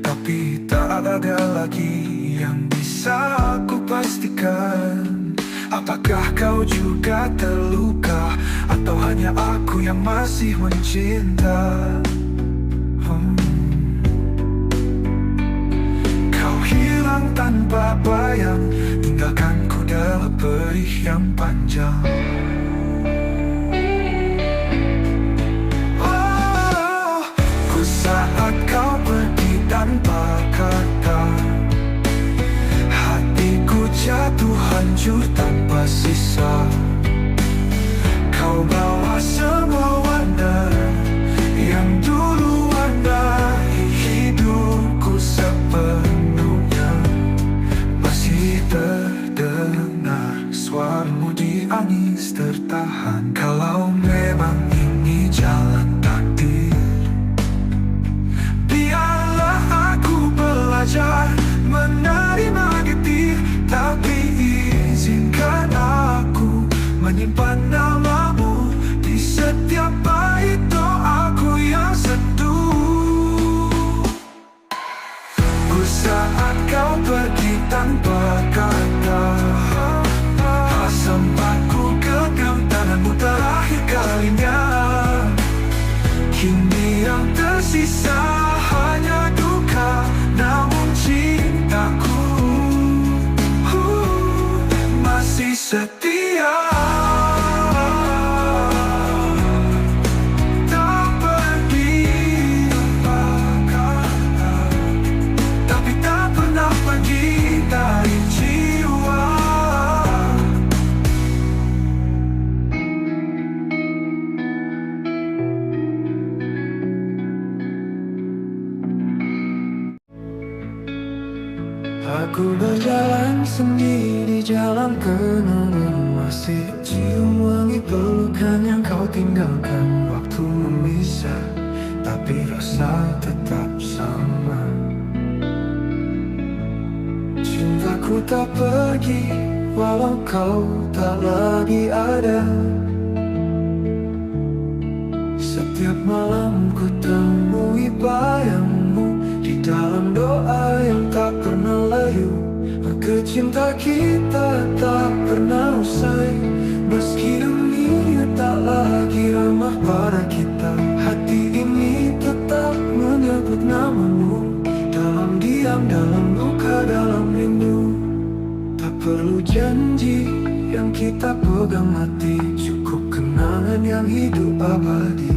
tapi tak ada lagi yang bisa aku pastikan. Apakah kau juga terluka, atau hanya aku yang masih mencinta? Kau hilang tanpa bayang, tinggalkanku dalam perih yang panjang. Saat kau pergi tanpa kata, hatiku jatuh hancur tanpa sisa. Kau bawa semua warna yang dulu warnai hidupku sepenuhnya. Masih terdengar suaramu di angin tertahan. Kalau memang ini jalan takdir, menerima getir, tapi izinkan aku menyimpan namamu di setiap bait doaku yang sentuh. Saat kau pergi tanpa kata, sempat ku genggam tanganmu terakhir kalinya. Kini yang tersisa hanya duka, namun cintaku masih setia. Tak pergi tanpa kata, tapi tak pernah pergi dari jiwa. Aku berjalan sendiri, jalan kenangan, masih cium wangi pelukan yang kau tinggalkan. Waktu memisah, tapi rasa tetap sama. Cintaku tak pergi, walau kau tak lagi ada. Setiap malam ku temui bayangmu di dalam doa yang tak pernah layu. Maka cinta kita tak pernah usai, meski dunia tak lagi ramah pada kita. Hati ini tetap menyebut namamu, dalam diam, dalam luka, dalam rindu. Tak perlu janji yang kita pegang mati, cukup kenangan yang hidup abadi,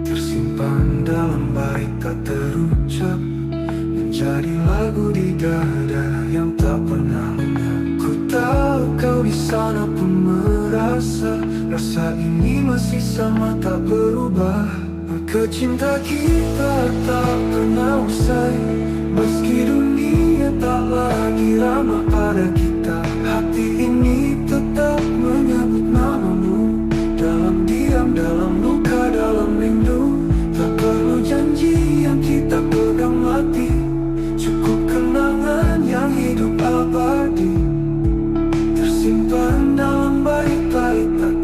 tersimpan dalam bait tak terucap, menjadi lagu di dada yang tak pernah lenyap. Ku tahu kau di sana pun merasa, rasa ini masih sama tak berubah. Maka cinta kita tak pernah usai, meski dunia tak lagi ramah pada kita. Hati ini tetap menyebut namamu, dalam diam, dalam luka, dalam rindu. Tak perlu janji yang kita pegang mati, cukup kenangan yang hidup abadi, tersimpan dalam bait-bait tak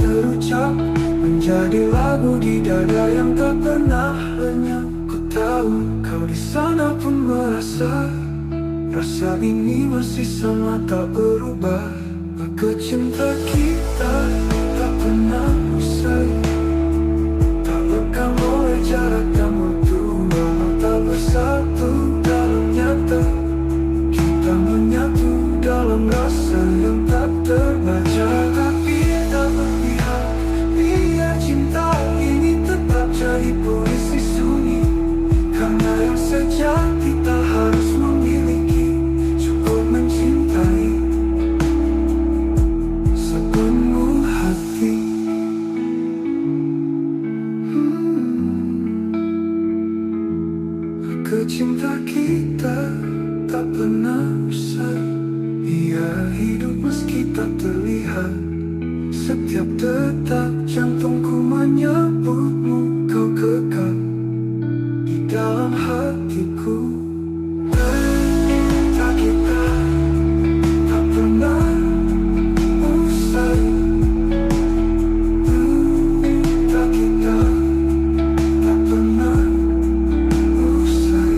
rasa ini masih sama tak berubah. Maka cinta kita tak pernah usai, tak lekang oleh jarak dan waktu. Tak bersatu dalam nyata, kita menyatu dalam rasa yang tak terbaca. Tapi tak berpihak, biar cinta ini tetap jadi puisi sunyi. Karena yang sejati tak harus memiliki, cukup mencintai sepenuh hati. Cinta kita tak pernah usai, ia hidup meski tak terlihat. Setiap detak jantungku menyebutmu, kau kekal di dalam hatiku. Cinta kita tak pernah usai, cinta kita tak pernah usai.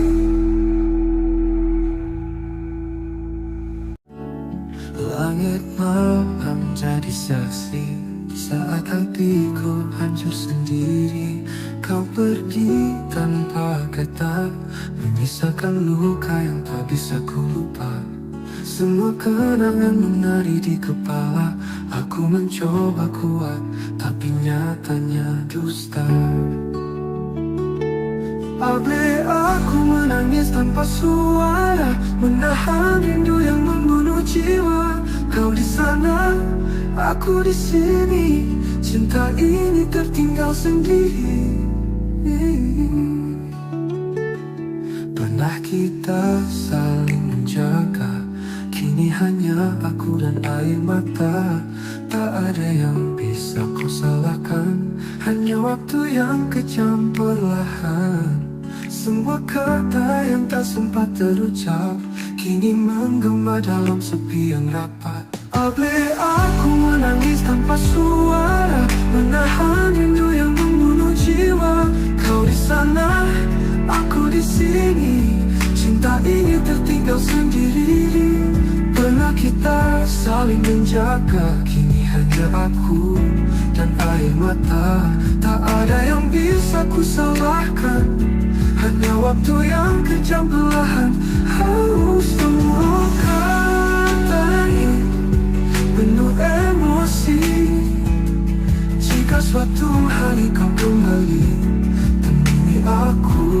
Langit malam jadi saksi saat hatiku hancur sendiri. Kau pergi tanpa kata, menyisakan luka yang tak bisa ku lupa. Semua kenangan menari di kepala. Aku mencoba kuat, tapi nyatanya dusta. Abe aku menangis tanpa suara, menahan rindu yang membunuh jiwa. Kau di sana, aku di sini. Cinta ini tertinggal sendiri. Pernah kita saling menjaga, kini hanya aku dan air mata. Tak ada yang bisa kau salahkan, hanya waktu yang kejam perlahan. Semua kata yang tak sempat terucap kini menggema dalam sepi yang rapat. Abe aku menangis tanpa suara, menahan rindu yang membunuh jiwa. Kau di sana, aku di sini. Cinta ini tertinggal sendiri. Pernah kita saling menjaga, kini hanya aku dan air mata. Tak ada yang bisa ku salahkan, hanya waktu yang kejam perlahan. Semua kata ini penuh emosi. Jika suatu hari kau kembali, temui aku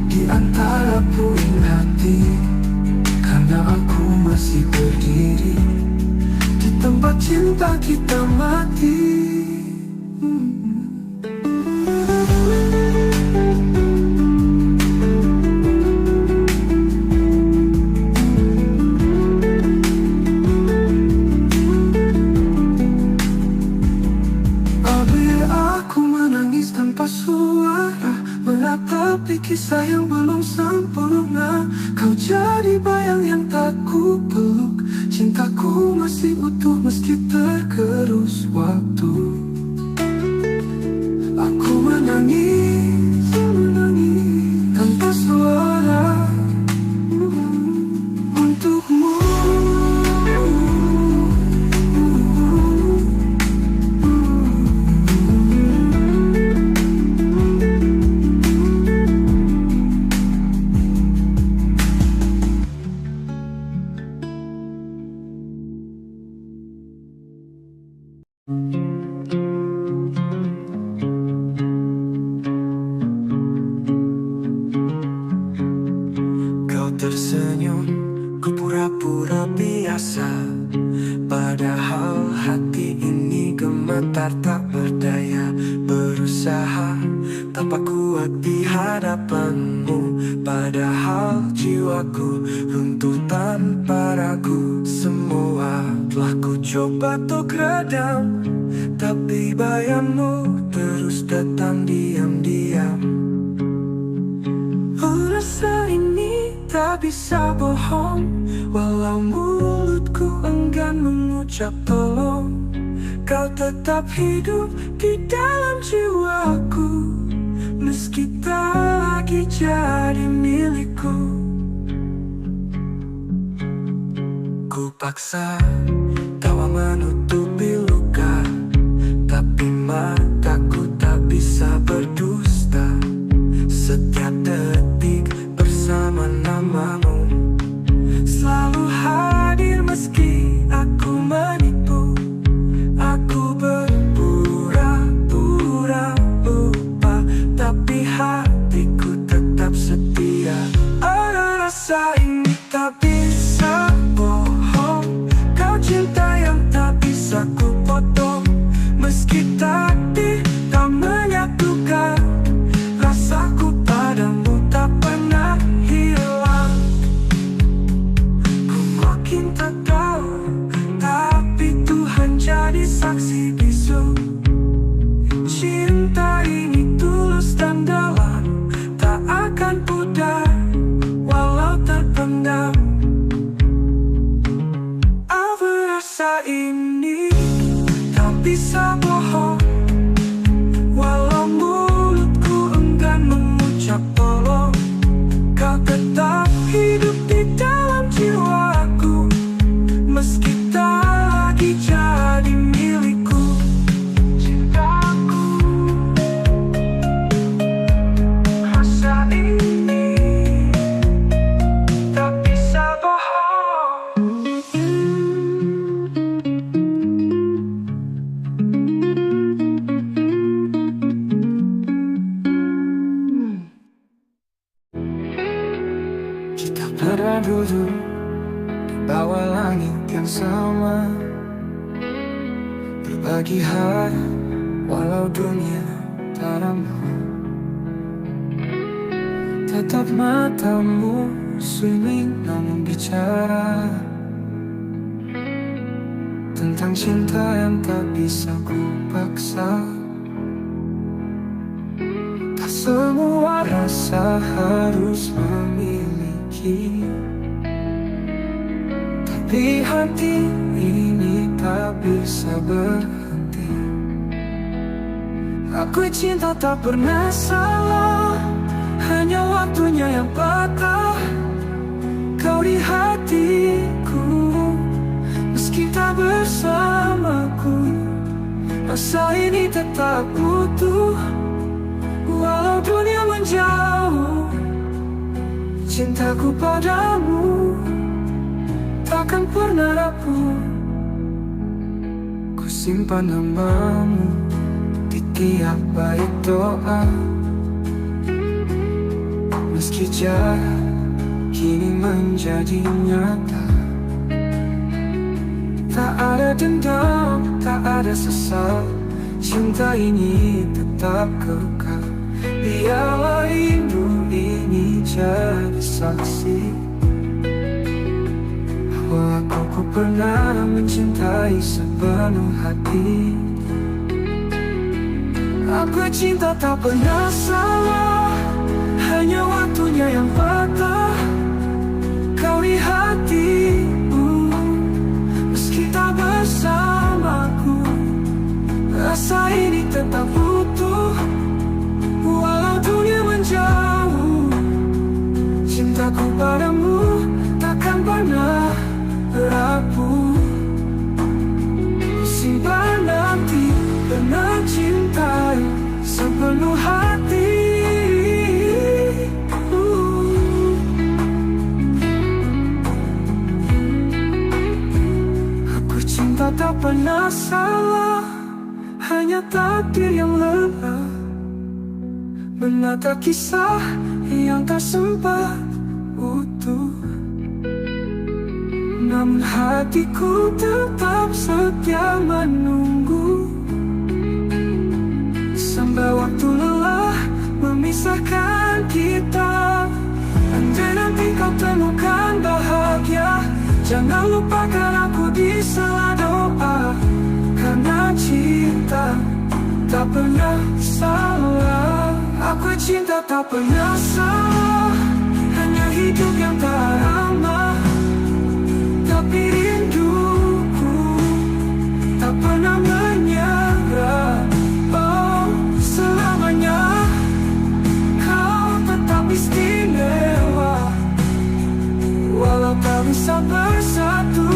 di antara puing hati. Karena aku masih berdiri di tempat cinta kita mati. Tanpa suara, menatapi kisah yang belum sempurna. Kau jadi bayang yang tak ku peluk. Cintaku masih utuh meski tergerus waktu. Aku menangis, menangis tanpa suara untukmu. Kau tersenyum, ku pura-pura biasa. Padahal hati ini gemetar tak berdaya. Berusaha tanpa kuat di hadapanmu. Padahal jiwaku runtuh tanpa ragu. Semua telah ku coba untuk redam, tapi bayangmu terus datang diam-diam. Rasa ini tak bisa bohong, walau mulutku enggan mengucap tolong. Kau tetap hidup di dalam jiwaku, meski tak lagi jadi milikku. Ku paksa tawa menutupi luka, tapi mataku tak bisa berdusta. Setiap detik bersama namamu selalu hadir meski aku menipu. Aku berpura-pura lupa, tapi hatiku tetap setia. Ada rasa ini tak bisa bohong, kau cinta yang tak bisa ku potong. Meski takdir tak menyatukan, rasaku padamu tak pernah hilang. Ku makin tak tahu, tapi Tuhan jadi saksi bisu. Cinta ini tulus dan dalam, tak akan pudar walau terpendam. Apa rasa ini tak bisa bohong, walau mulutku enggan mengucap tolong. Kau tetap hidup di dalam jiwaku, meski tak lagi jadi milikku. Cintaku, rasa ini tak bisa bohong. Kita pernah duduk di bawah langit yang sama, berbagi hari walau dunia tak ramah. Tetap matamu sunyi namun bicara tentang cinta yang tak bisa ku paksa. Tak semua rasa harus memiliki, tapi hati ini tak bisa berhenti. Aku cinta tak pernah salah, hanya waktunya yang patah. Kau di hatiku, meski tak bersamaku, rasa ini tetap utuh. Walau dunia menjauh, cintaku padamu takkan pernah rapuh. Ku simpan namamu di tiap bait doa, meski jarak kini menjadi nyata. Tak ada dendam, tak ada sesal, cinta ini tetap kekal. Biarlah rindu ini jadi saksi bahwa aku pernah mencintai sepenuh hati. Aku cinta tak pernah salah, hanya waktunya yang patah. Kau di hatiku, meski tak bersamaku, rasa ini tetap utuh. Walau dunia menjauh, cintaku padamu takkan pernah rapuh. Simpan nanti pernah cintai sepenuh hati. Aku cinta tak pernah salah, hanya takdir yang lelah menata kisah yang tak sempat utuh. Namun hatiku tetap setia menunggu, sampai waktu lelah memisahkan kita. Andai nanti kau temukan bahagia, jangan lupakan aku di sela doa. Karena cinta tak pernah salah, aku cinta tak pernah salah, hanya hidup yang tak ramah. Tapi rinduku tak pernah menyerah. Oh, selamanya kau tetap istimewa, walau tak bisa bersatu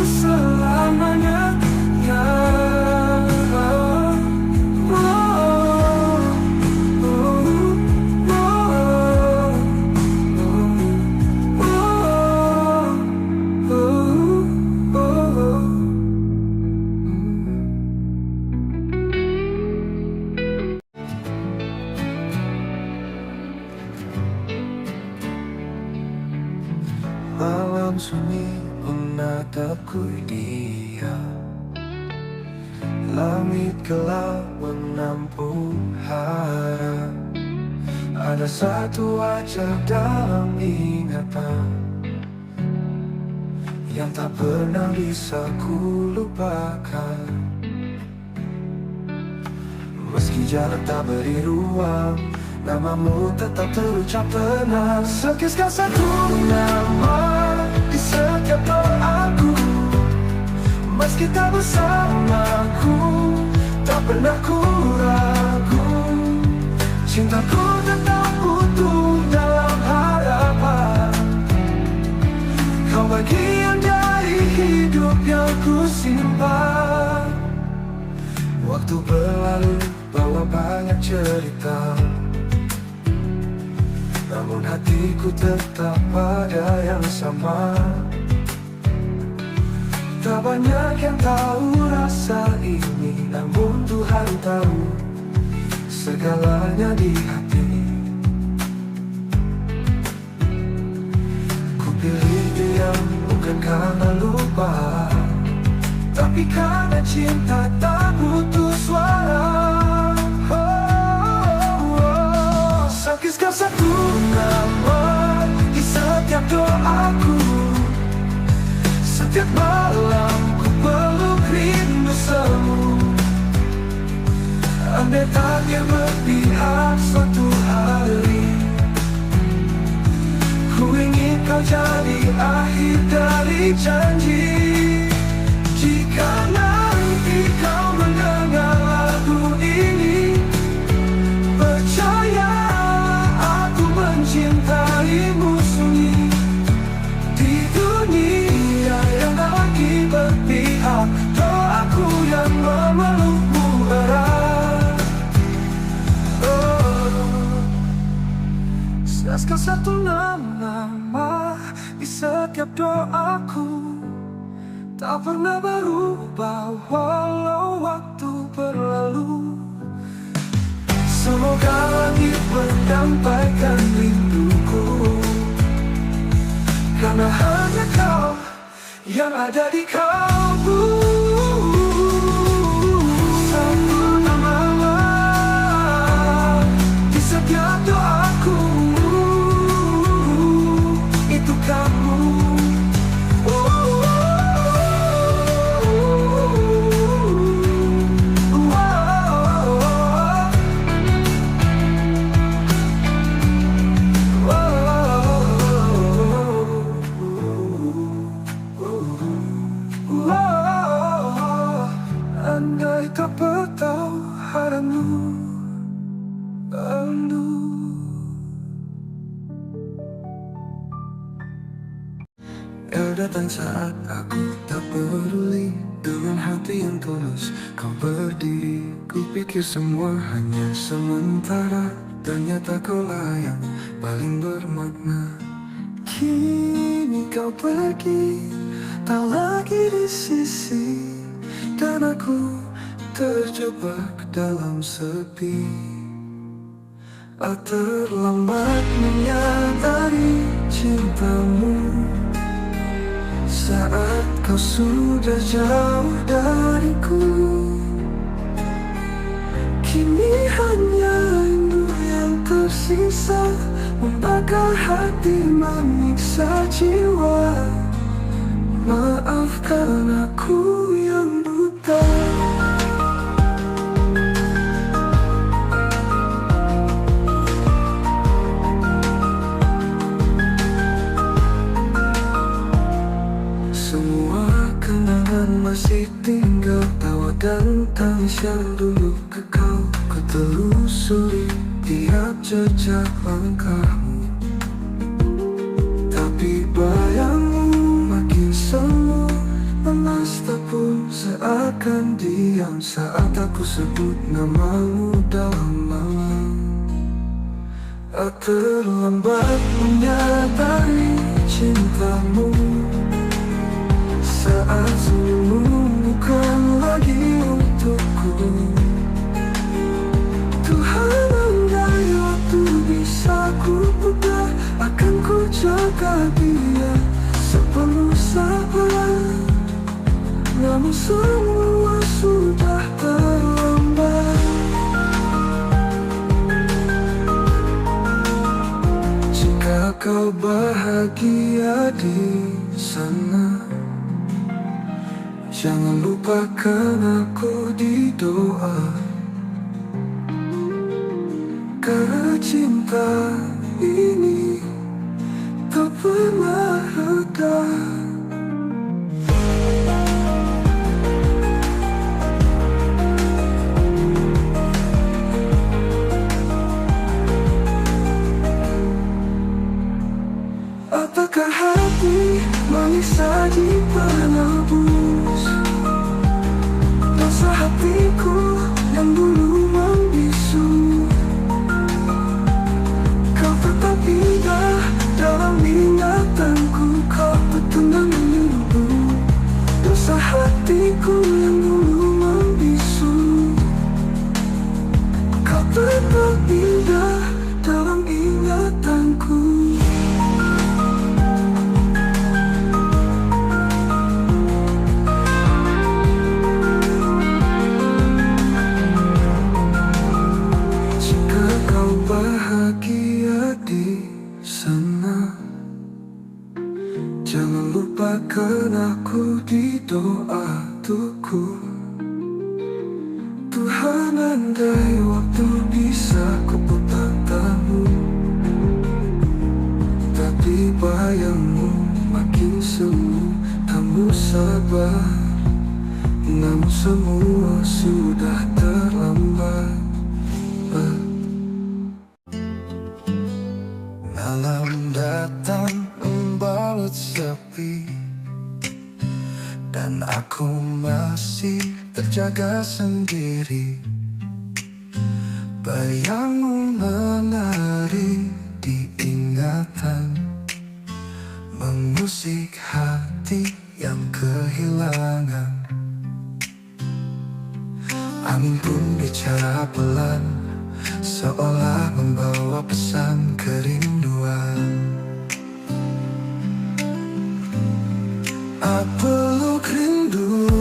tatapku dia. Langit gelap menampung harap. Ada satu wajah dalam ingatan yang tak pernah bisa ku lupakan. Meski jarak tak beri ruang, namamu tetap terucap tenang. Sekisah satu nama di setiap doaku. Meski tak bersamaku, tak pernah ku ragu. Cintaku tetap utuh dalam harapan. Kau bagian dari hidup yang ku simpan. Waktu berlalu bawa banyak cerita, namun hatiku tetap pada yang sama. Tak banyak yang tahu rasa ini, namun Tuhan tahu segalanya di hati. Ku pilih diam bukan karena lupa, tapi karena cinta tak butuh suara. Sekisah satu nama di setiap doaku. Setiap malam ku peluk rindu semu. Andai takdir berpihak suatu hari, ku ingin kau jadi akhir dari janji. Jika nanti kau mendengar lagu ini, percaya aku mencintaimu sunyi. Di dunia yang tak lagi berpihak, doaku yang memelukmu erat. Sekal satu nama di setiap doaku, tak pernah berubah walau waktu berlalu. Semoga langit menyampaikan rinduku, karena hanya kau yang ada di kalbu. Satu nama di setiap doaku, itu kamu. Andai tak bertahu haramu bandu. Kau datang saat aku tak peduli. Dengan hati yang tulus kau berdiri. Kupikir semua hanya sementara, ternyata kaulah yang paling bermakna. Kini kau pergi, tak lagi di sisi, dan aku terjebak dalam sepi. Terlambat menyadari cintamu saat kau sudah jauh dariku. Kini hanya rindu yang tersisa, membakar hati, menyiksa jiwa. Maafkan aku yang buta. Semua kenangan masih tinggal, tawa dan tangis yang dulu kekal. Ku telusuri tiap jejak langkahmu, tapi bayangmu makin semu. Lemas tak pun seakan diam saat aku sebut namamu dalam malam. Terlambat menyadari cintamu saat senyummu bukan lagi untukku. Tuhan, andai waktu bisa ku putar, akan ku jaga dia sepenuh sabar. namun semua sudah terlambat. Jika kau bahagia di sana, jangan lupakan aku di doa. Karena cinta ini tak pernah reda. Apakah hati manis saja penebus dosa hatiku yang dulu membisu? Kau tetap indah dalam ingatanku, kau betul menunggu dosa hatiku yang dulu membisu. Kau tetap indah dalam ingatanku. Bahagia di sana, jangan lupakan aku di doa tuku. Tuhan, andai waktu bisa kuputar tamu, tapi bayangmu makin semu, kamu sabar, namun semua sudah terlambat. Malam datang membalut sepi, dan aku masih terjaga sendiri. Bayangmu menari di ingatan, mengusik hati yang kehilangan. Angin pun bicara pelan, seolah membawa pesan kerinduan. Aku peluk rindu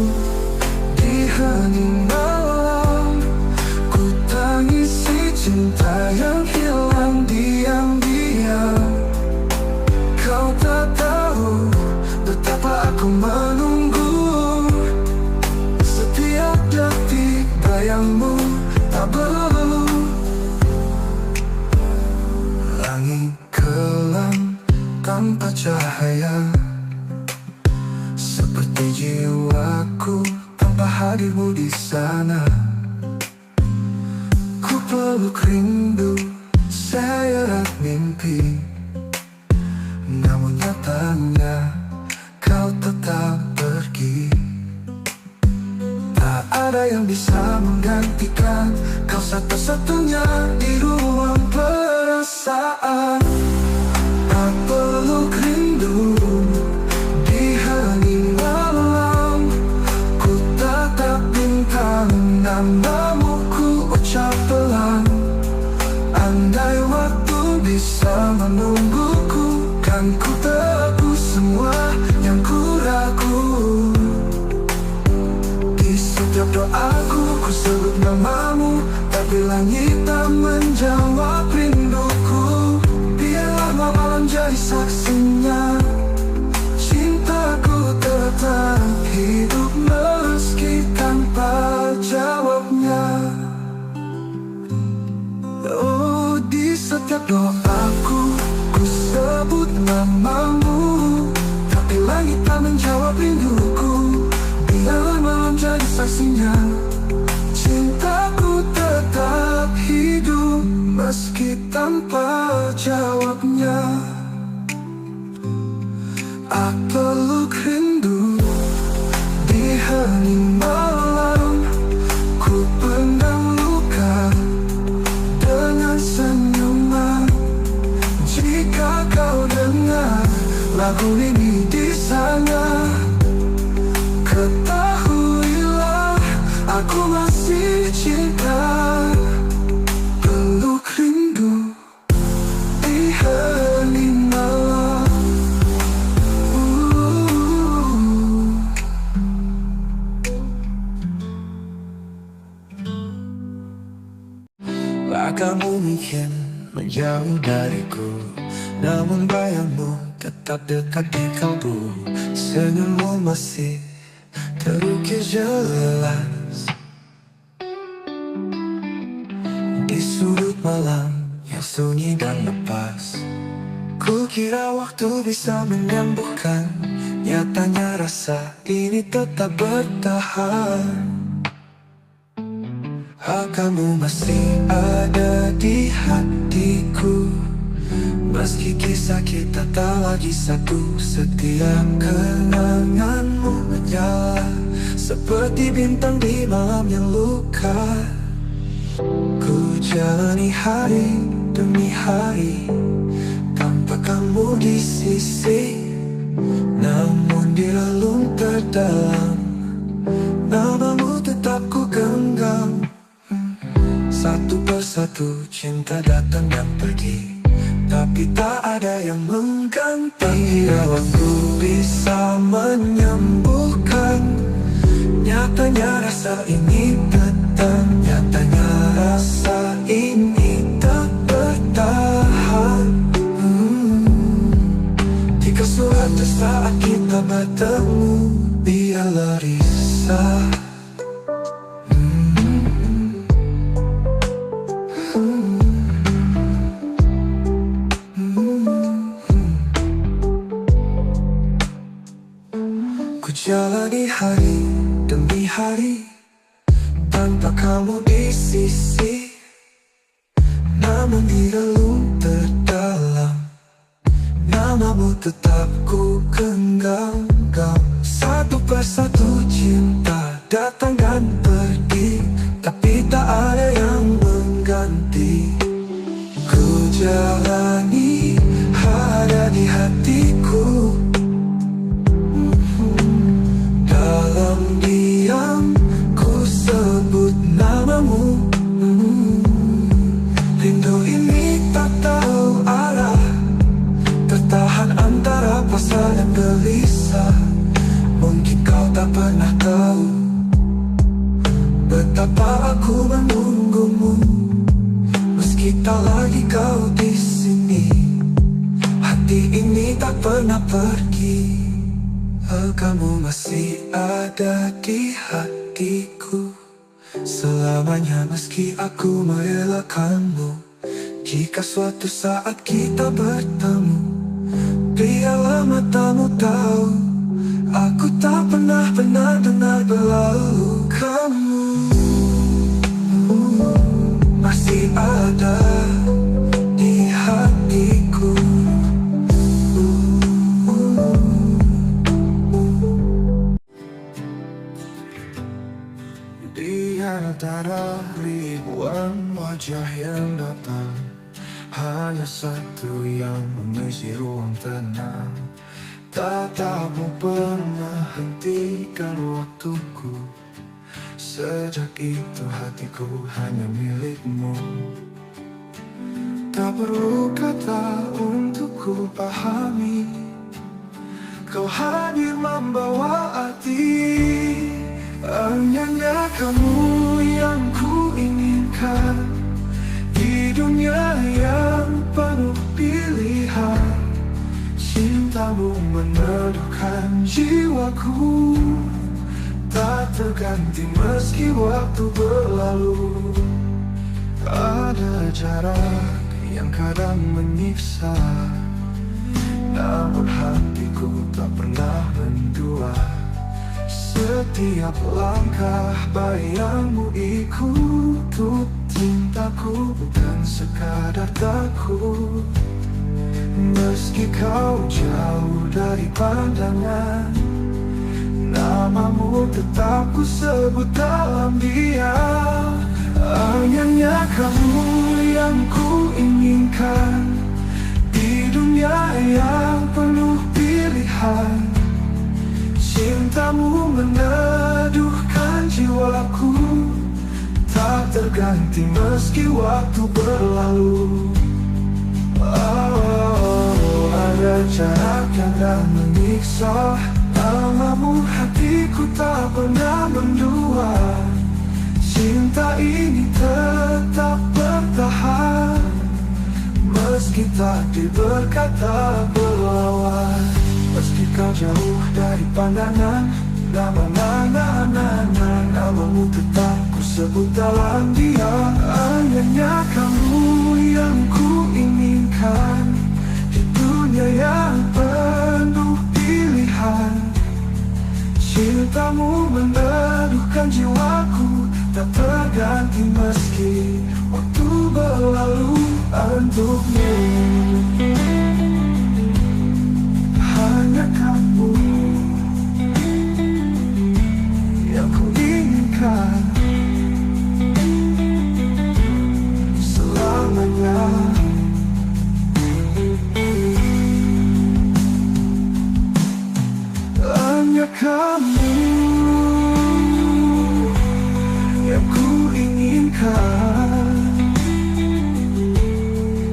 di hening malam, ku tangisi cinta yang hilang diam-diam. Kau tak tahu betapa aku menunggu, setiap detik bayangmu tak berlalu. Langit kelam tanpa cahaya, seperti jiwaku tanpa hadirmu di sana. Ku peluk rindu seret mimpi, namun nyatanya kau tetap pergi. Tak ada yang bisa menggantikan kau satu-satunya di ruang perasaan. Aku peluk rindu di hening malam, ku tatap bintang, namamu ku ucap pelan. Andai waktu bisa menungguku, kan ku tebus semua yang ku ragu. Di setiap doaku ku sebut namamu, tapi langit tak menjawab rinduku. Biarlah malam jadi saksinya, cintaku tetap hidup meski tanpa jawabnya. Oh, di setiap doaku ku sebut namamu, tapi langit tak menjawab rinduku. Biarlah malam jadi saksinya, cintaku tetap hidup meski tanpa jawabnya. Aku peluk rindu di hening malam, ku pendam luka dengan senyuman. Jika kau dengar lagu ini di sana, ketahuilah aku masih cinta. Peluk rindu di hening malam. Kamu mungkin menjauh dariku, namun bayangmu tetap dekat di kalbu. Senyummu masih terukir jelas di sudut malam yang sunyi dan lepas. Kukira waktu bisa menyembuhkan, nyatanya rasa ini tetap bertahan. Kamu masih ada di hatiku, meski kisah kita tak lagi satu. Setiap kenanganmu menyala seperti bintang di malam yang luka. Ku jalani hari demi hari tanpa kamu di sisi, namun di relung terdalam namamu tetap ku genggam. Satu persatu cinta datang dan pergi, tapi tak ada yang mengganti. Bila waktu bisa menyembuhkan, nyatanya rasa ini datang. Nyatanya rasa ini tak bertahan. Jika suatu saat kita bertemu, biarlah risau. Ku jalani hari demi hari tanpa kamu di sisi, namun di relung terdalam namamu tetap ku genggam. Satu persatu cinta datang dan pergi, tapi tak ada yang mengganti. Ku jalani ada di hatiku, dalam diam ku sebut namamu. Rindu ini tak tahu arah, tertahan antara pasrah dan gelisah. Mungkin kau tak pernah tahu betapa aku menunggumu, meski tak lagi kau di sini. Hati ini tak pernah pergi. Kamu masih ada di hatiku selamanya, meski aku merelakanmu. Jika suatu saat kita bertemu, biarlah matamu tahu aku tak pernah benar-benar berlalu. Kamu masih ada di hatiku. Di antara ribuan wajah yang datang, hanya satu yang mengisi ruang tenang. Tatapmu pernah hentikan waktuku, sejak itu hatiku hanya milikmu. Tak perlu kata untuk ku pahami, kau hadir membawa arti. Hanya kamu yang ku inginkan di dunia yang penuh pilihan. Cintamu meneduhkan jiwaku, tak terganti meski waktu berlalu. Ada jarak yang kadang menyiksa, namun hatiku tak pernah mendua. Setiap langkah bayangmu ikut cintaku, bukan sekadar takut. Meski kau jauh dari pandangan, namamu tetap ku sebut dalam diam. Hanya kamu yang ku inginkan di dunia yang penuh pilihan. Cintamu meneduhkan jiwaku, tak terganti meski waktu berlalu. Ada jarak yang tak menyiksa, namamu hatiku tak pernah mendua. Cinta ini tetap bertahan. meski takdir berkata berlawan. Meski kau jauh dari pandangan, namamu tetap ku sebut dalam dia. Hanya kamu yang ku inginkan di dunia yang penuh pilihan. Cintamu meneduhkan jiwaku, tak terganti meski waktu berlalu untukmu. Hanya kamu yang ku inginkan selamanya. Hanya kamu yang ku inginkan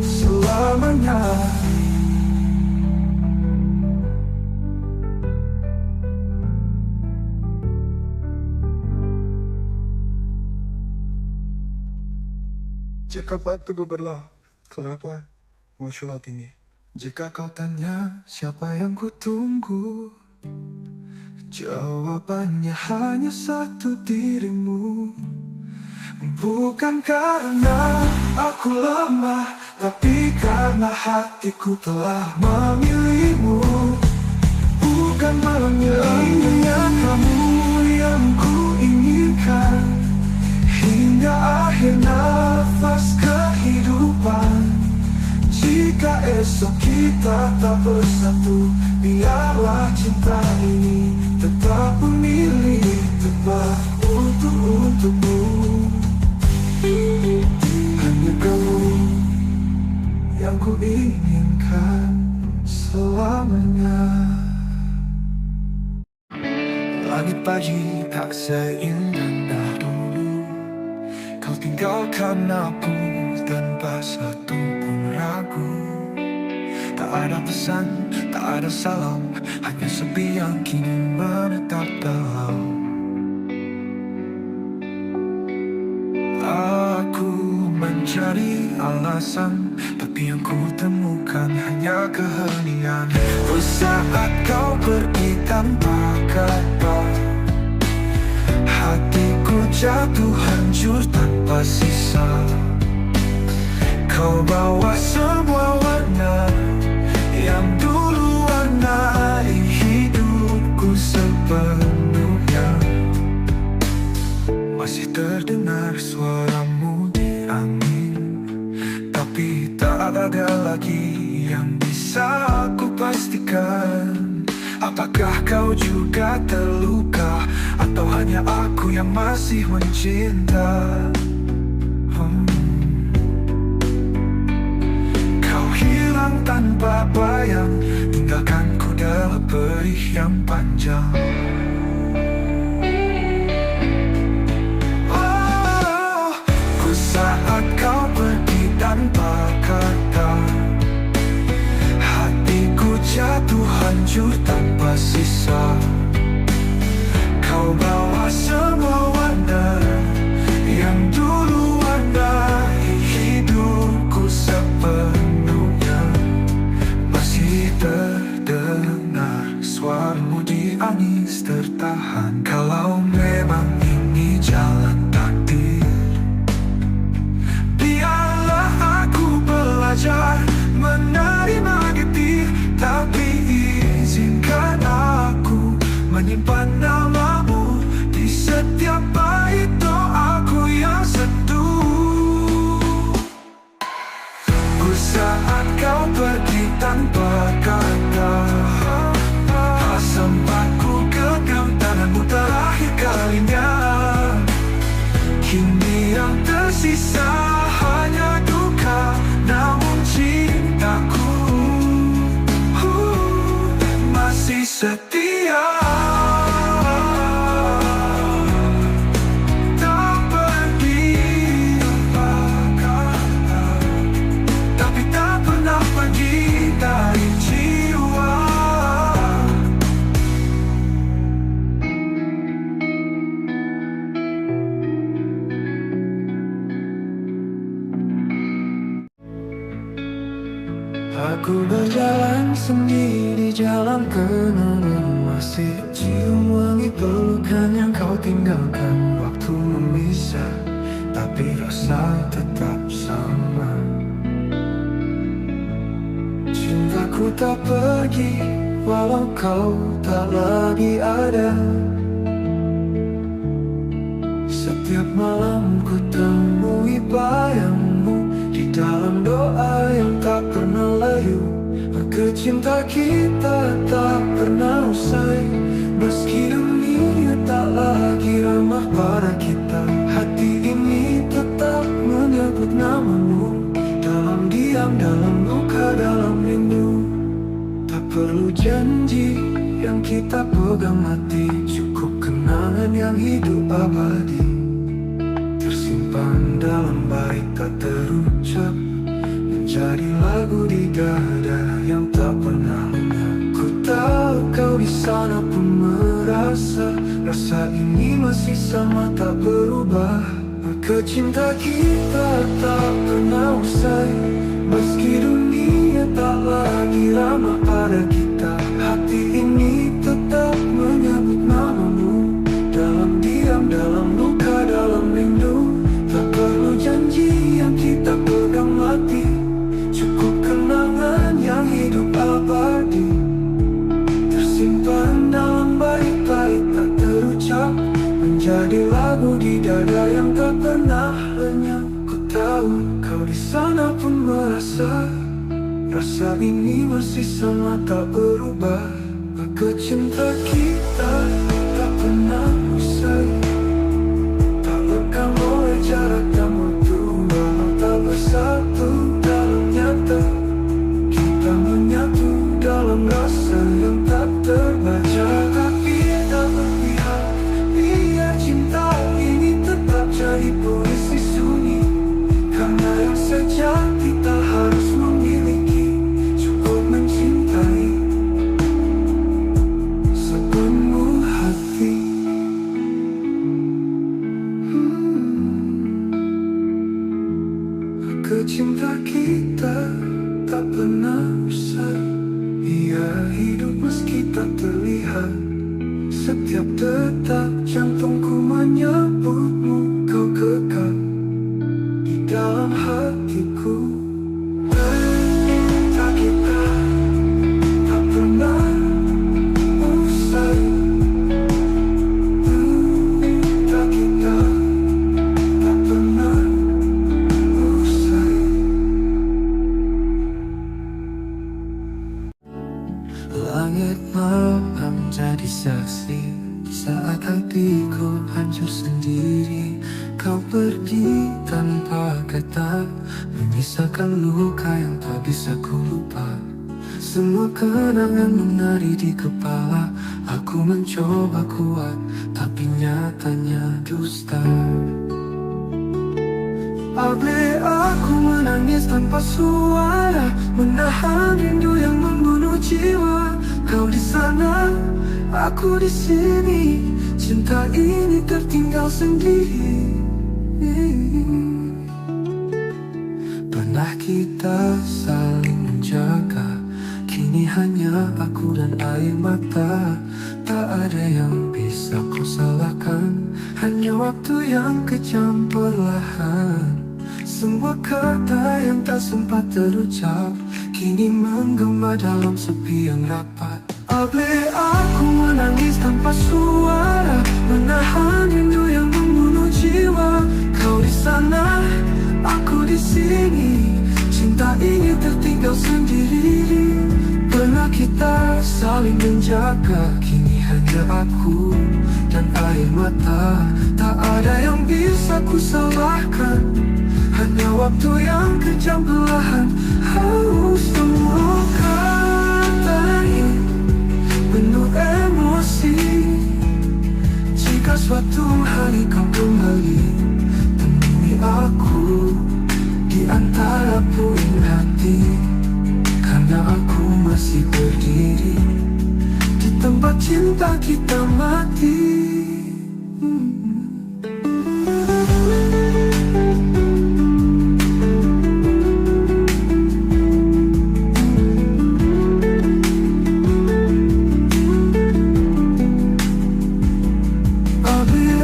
selamanya. Jika batu berlah, kenapa muncul ini? Jika kau tanya siapa yang ku tunggu, jawabannya hanya satu, dirimu. Bukan karena aku lemah, tapi karena hatiku telah memilihmu. Bukan hanya kamu yang ku inginkan hingga akhir nafas kehidupan. Jika esok kita tak bersatu, biarlah cinta ini tetap memilih tepat untukmu. Hanya kamu yang ku inginkan selamanya. Langit pagi tak seindah dulu, kau tinggalkan aku tanpa satu pun ragu. Tak ada pesan, tak ada salam, hanya sepi yang kini menetap dalam. Aku mencari alasan, tapi yang ku temukan hanya keheningan. Saat kau pergi tanpa kata, hatiku jatuh hancur tanpa sisa. Kau bawa semua warna yang dulu warnai hidupku sepenuhnya. Masih terdengar suaramu di angin, tapi tak ada lagi yang bisa aku pastikan. Apakah kau juga terluka, atau hanya aku yang masih mencinta? Kau hilang tanpa bayang, tinggalkanku dalam perih yang panjang. Saat kau pergi tanpa kata, hatiku jatuh hancur tanpa sisa. Kau bawa semua warna yang dulu warnai hidupku sepenuhnya. Masih terdengar suaramu di angin tertahan. Kalau memang ini jalan takdir, belajar menerima getir, tapi izinkan aku menyimpan namamu di setiap bait doaku yang seduh. Saat kau pergi tanpa kata, sempatku genggam tanganmu terakhir kali. Ku berjalan sendiri di jalan kenangan, masih cium wangi pelukan yang kau tinggalkan. Waktu memisah, tapi rasa tetap sama. Cintaku tak pergi, walau kau tak lagi ada. Setiap malam ku temui bayangmu di dalam doa yang tak pernah layu. Maka cinta kita tak pernah usai, meski dunia tak lagi ramah pada kita. Hati ini tetap menyebut namamu, dalam diam, dalam luka, dalam rindu. Tak perlu janji yang kita pegang mati, cukup kenangan yang hidup abadi, tersimpan dalam bait tak terucap, menjadi lagu di dada yang tak pernah lenyap. Ku tahu kau di sana pun merasa, rasa ini masih sama tak berubah. Maka cinta kita tak pernah usai, meski dunia tak lagi ramah pada kita. Hati ini tetap menyebut namamu, dalam diam, dalam luka, dalam rindu. Tak perlu janji yang kita pegang mati, cukup kenangan yang hidup abadi, tersimpan dalam bait-bait tak terucap, menjadi lagu di dada yang tak pernah lenyap. Ku tahu kau di sana pun merasa, rasa ini masih sama tak berubah. Maka cinta kita tak pernah usai, tak lekang oleh jarak dan waktu. Walau tak bersatu dalam nyata, kita menyatu dalam rasa yang tak terbaca. Tapi tak berpihak, biar cinta ini tetap jadi puisi sunyi. Karena yang sejati tak harus memiliki, cukup mencintai sepenuh hati. Cinta kita tak pernah usai, ia hidup meski tak terlihat. Setiap detak jantungku menyebutmu, kau kekal di dalam hatiku. Cinta kita tak pernah usai, cinta kita tak pernah usai. Langit malam jadi saksi saat hatiku hancur sendiri. Kau pergi tanpa kata, menyisakan luka yang tak bisa ku lupa. Semua kenangan menari di kepala, aku mencoba kuat, tapi nyatanya dusta. Abe aku menangis tanpa suara, menahan rindu yang membunuh jiwa. Kau di sana, aku di sini, cinta ini tertinggal sendiri. Pernah kita saling menjaga, kini hanya aku dan air mata. Tak ada yang bisa kau salahkan, hanya waktu yang kejam perlahan. Semua kata yang tak sempat terucap, kini menggema dalam sepi yang rapat. Abe aku menangis tanpa suara, menahan rindu yang membunuh jiwa. Kau di sana, aku di sini, cinta ini tertinggal sendiri. Pernah kita saling menjaga, kini hanya aku dan air mata. Tak ada yang bisa ku salahkan, hanya waktu yang kejam perlahan. Semua kata ini penuh emosi. Jika suatu hari kau kembali, temui aku di antara puing hati. Karena aku masih berdiri di tempat cinta kita mati.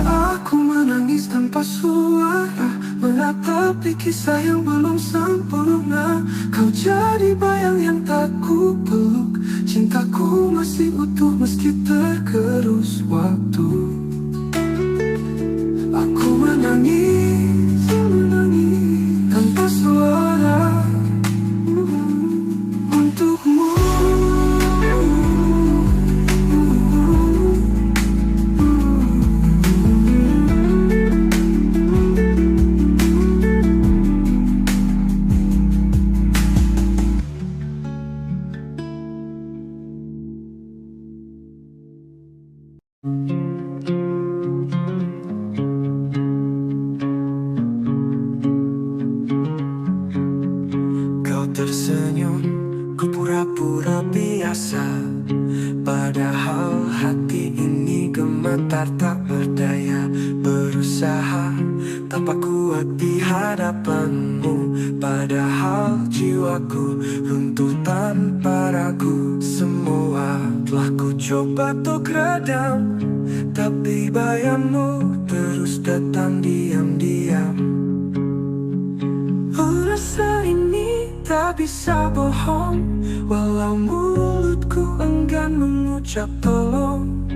aku menangis tanpa suara, menatapi kisah yang belum sempurna. Kau jadi bayang yang tak ku peluk, cintaku masih utuh meski tergerus waktu. Aku menangis, menangis tanpa suara untukmu. Kau tersenyum, ku pura-pura biasa, padahal hati ini gemetar tak berdaya. Berusaha tanpa kuat di hadapanmu, padahal jiwaku runtuh tanpa ragu. Semua telah ku coba untuk redam, tapi bayangmu terus datang diam-diam. Rasa ini tak bisa bohong, walau mulutku enggan mengucap tolong.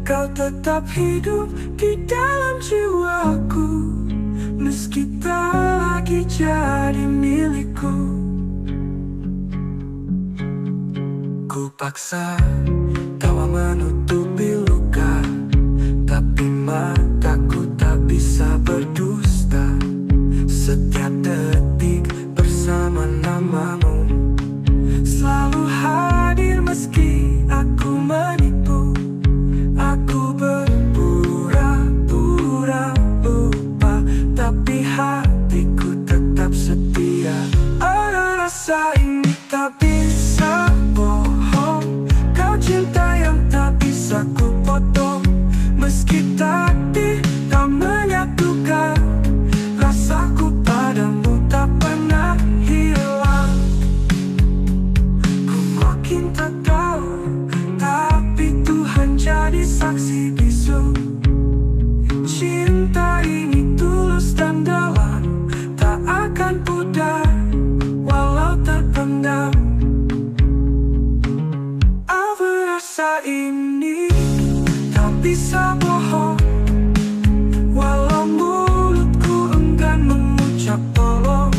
Kau tetap hidup di dalam jiwaku, meski tak lagi jadi milikku. Ku paksa tawa menutupi luka, tapi mataku tak bisa berdusta. Setiap detik bersama namamu, selalu hadir meski aku menipu. Aku berpura-pura lupa, tapi hatiku tetap setia. Ada rasa ini tak bisa bohong, kau cinta yang tak bisa ku potong. Meski takdir tak menyatukan, rasaku padamu tak pernah hilang. Ku makin tak tahu, tapi Tuhan jadi saksi bisu. Cinta ini tulus dan dalam, tak akan pudar walau terpendam. Apa rasa ini tak bisa bohong, walau mulutku enggan mengucap tolong.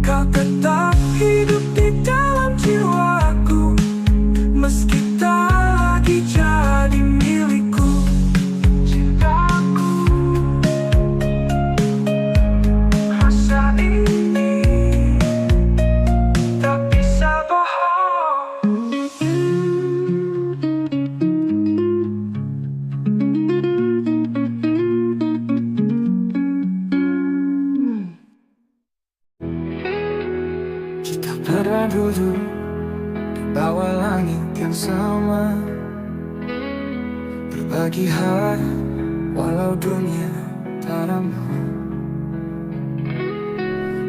Kau tetap hidup di dalam jiwaku, meski tak lagi jadi milikku. Cintaku, rasa ini tak bisa bohong. Kita pernah duduk di bawah langit yang sama, berbagi hari walau dunia tak ramah.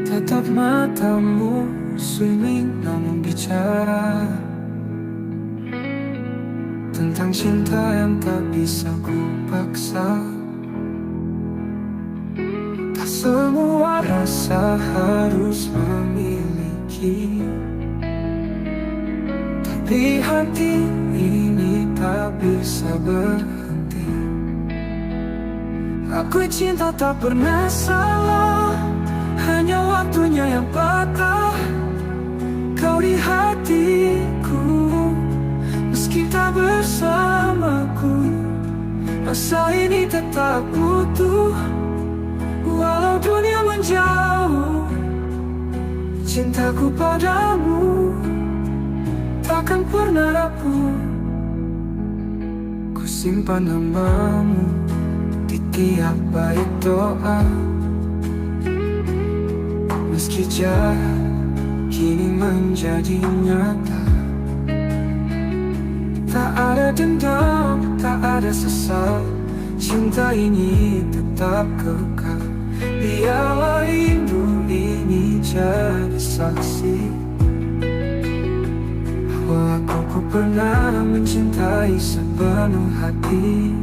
Tetap matamu swimming namun bicara tentang cinta yang tak bisa ku paksa. Tak semua rasa harus memiliki, tapi hati ini tak bisa berhenti. Aku cinta tak pernah salah, hanya waktunya yang patah. Kau di hatiku, meski tak bersamaku. Rasa ini tetap utuh, walau dunia menjauh. Cintaku padamu takkan pernah rapuh. Ku simpan namamu di tiap bait doa, meski jarak kini menjadi nyata. Tak ada dendam, tak ada sesal, cinta ini tetap kekal. Biarlah rindu ini jadi saksi bahwa aku pernah mencintai sepenuh hati.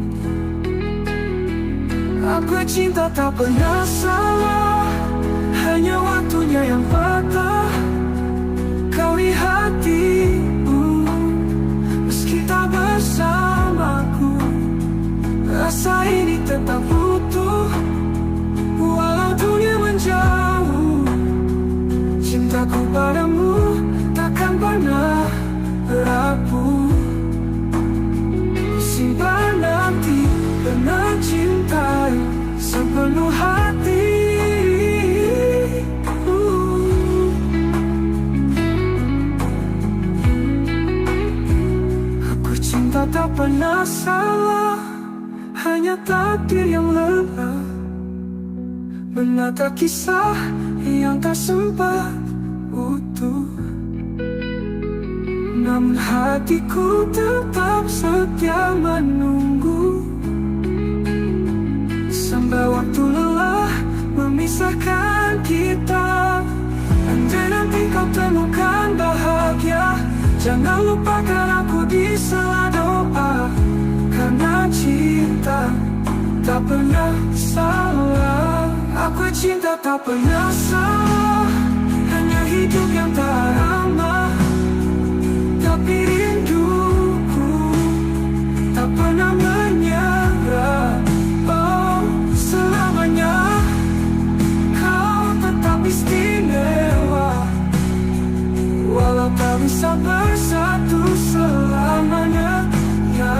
Aku cinta tak pernah salah, hanya waktunya yang patah. Kau di hatimu, meski tak bersamaku, rasa ini tetap utuh. Walau dunia menjauh, cintaku padamu takkan pernah rapuh. Simpan nanti pernah cinta sepenuh hati. Aku cinta tak pernah salah, hanya takdir yang lelah menata kisah yang tak sempat utuh. Namun hatiku tetap setia menunggu, sampai waktu lelah memisahkan kita. Andai nanti kau temukan bahagia, jangan lupakan aku di sela doa. Karena cinta tak pernah salah. Aku cinta tak pernah salah, hanya hidup yang tak ramah. Tapi rinduku tak pernah menyerah. Oh, selamanya kau tetap istimewa, walau tak bisa bersatu selamanya. Ya,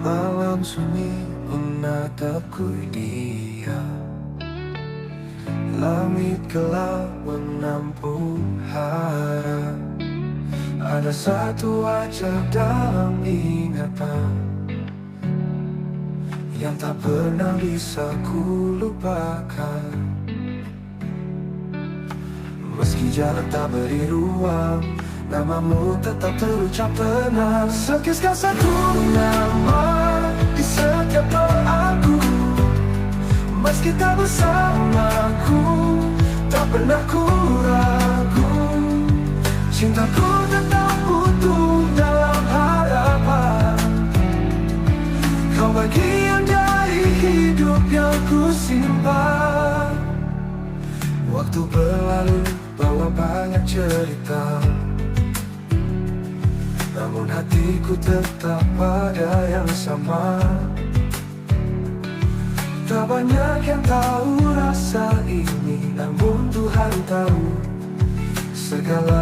malam sunyi menatapku dia, langit gelap menampung harap. Ada satu wajah dalam ingatan yang tak pernah bisa ku lupakan. Meski jalan tak beri ruang, namamu tetap terucap tenang. Sekiskan satu nama di setiap doaku, meski tak bersamaku, tak pernah ku ragu. Cintaku tetap utuh dalam harapan. Kau bagian dari hidup yang ku simpan. Waktu berlalu bawa banyak cerita, namun hatiku tetap pada yang sama. Tak banyak yang tahu rasa ini, namun Tuhan tahu segala.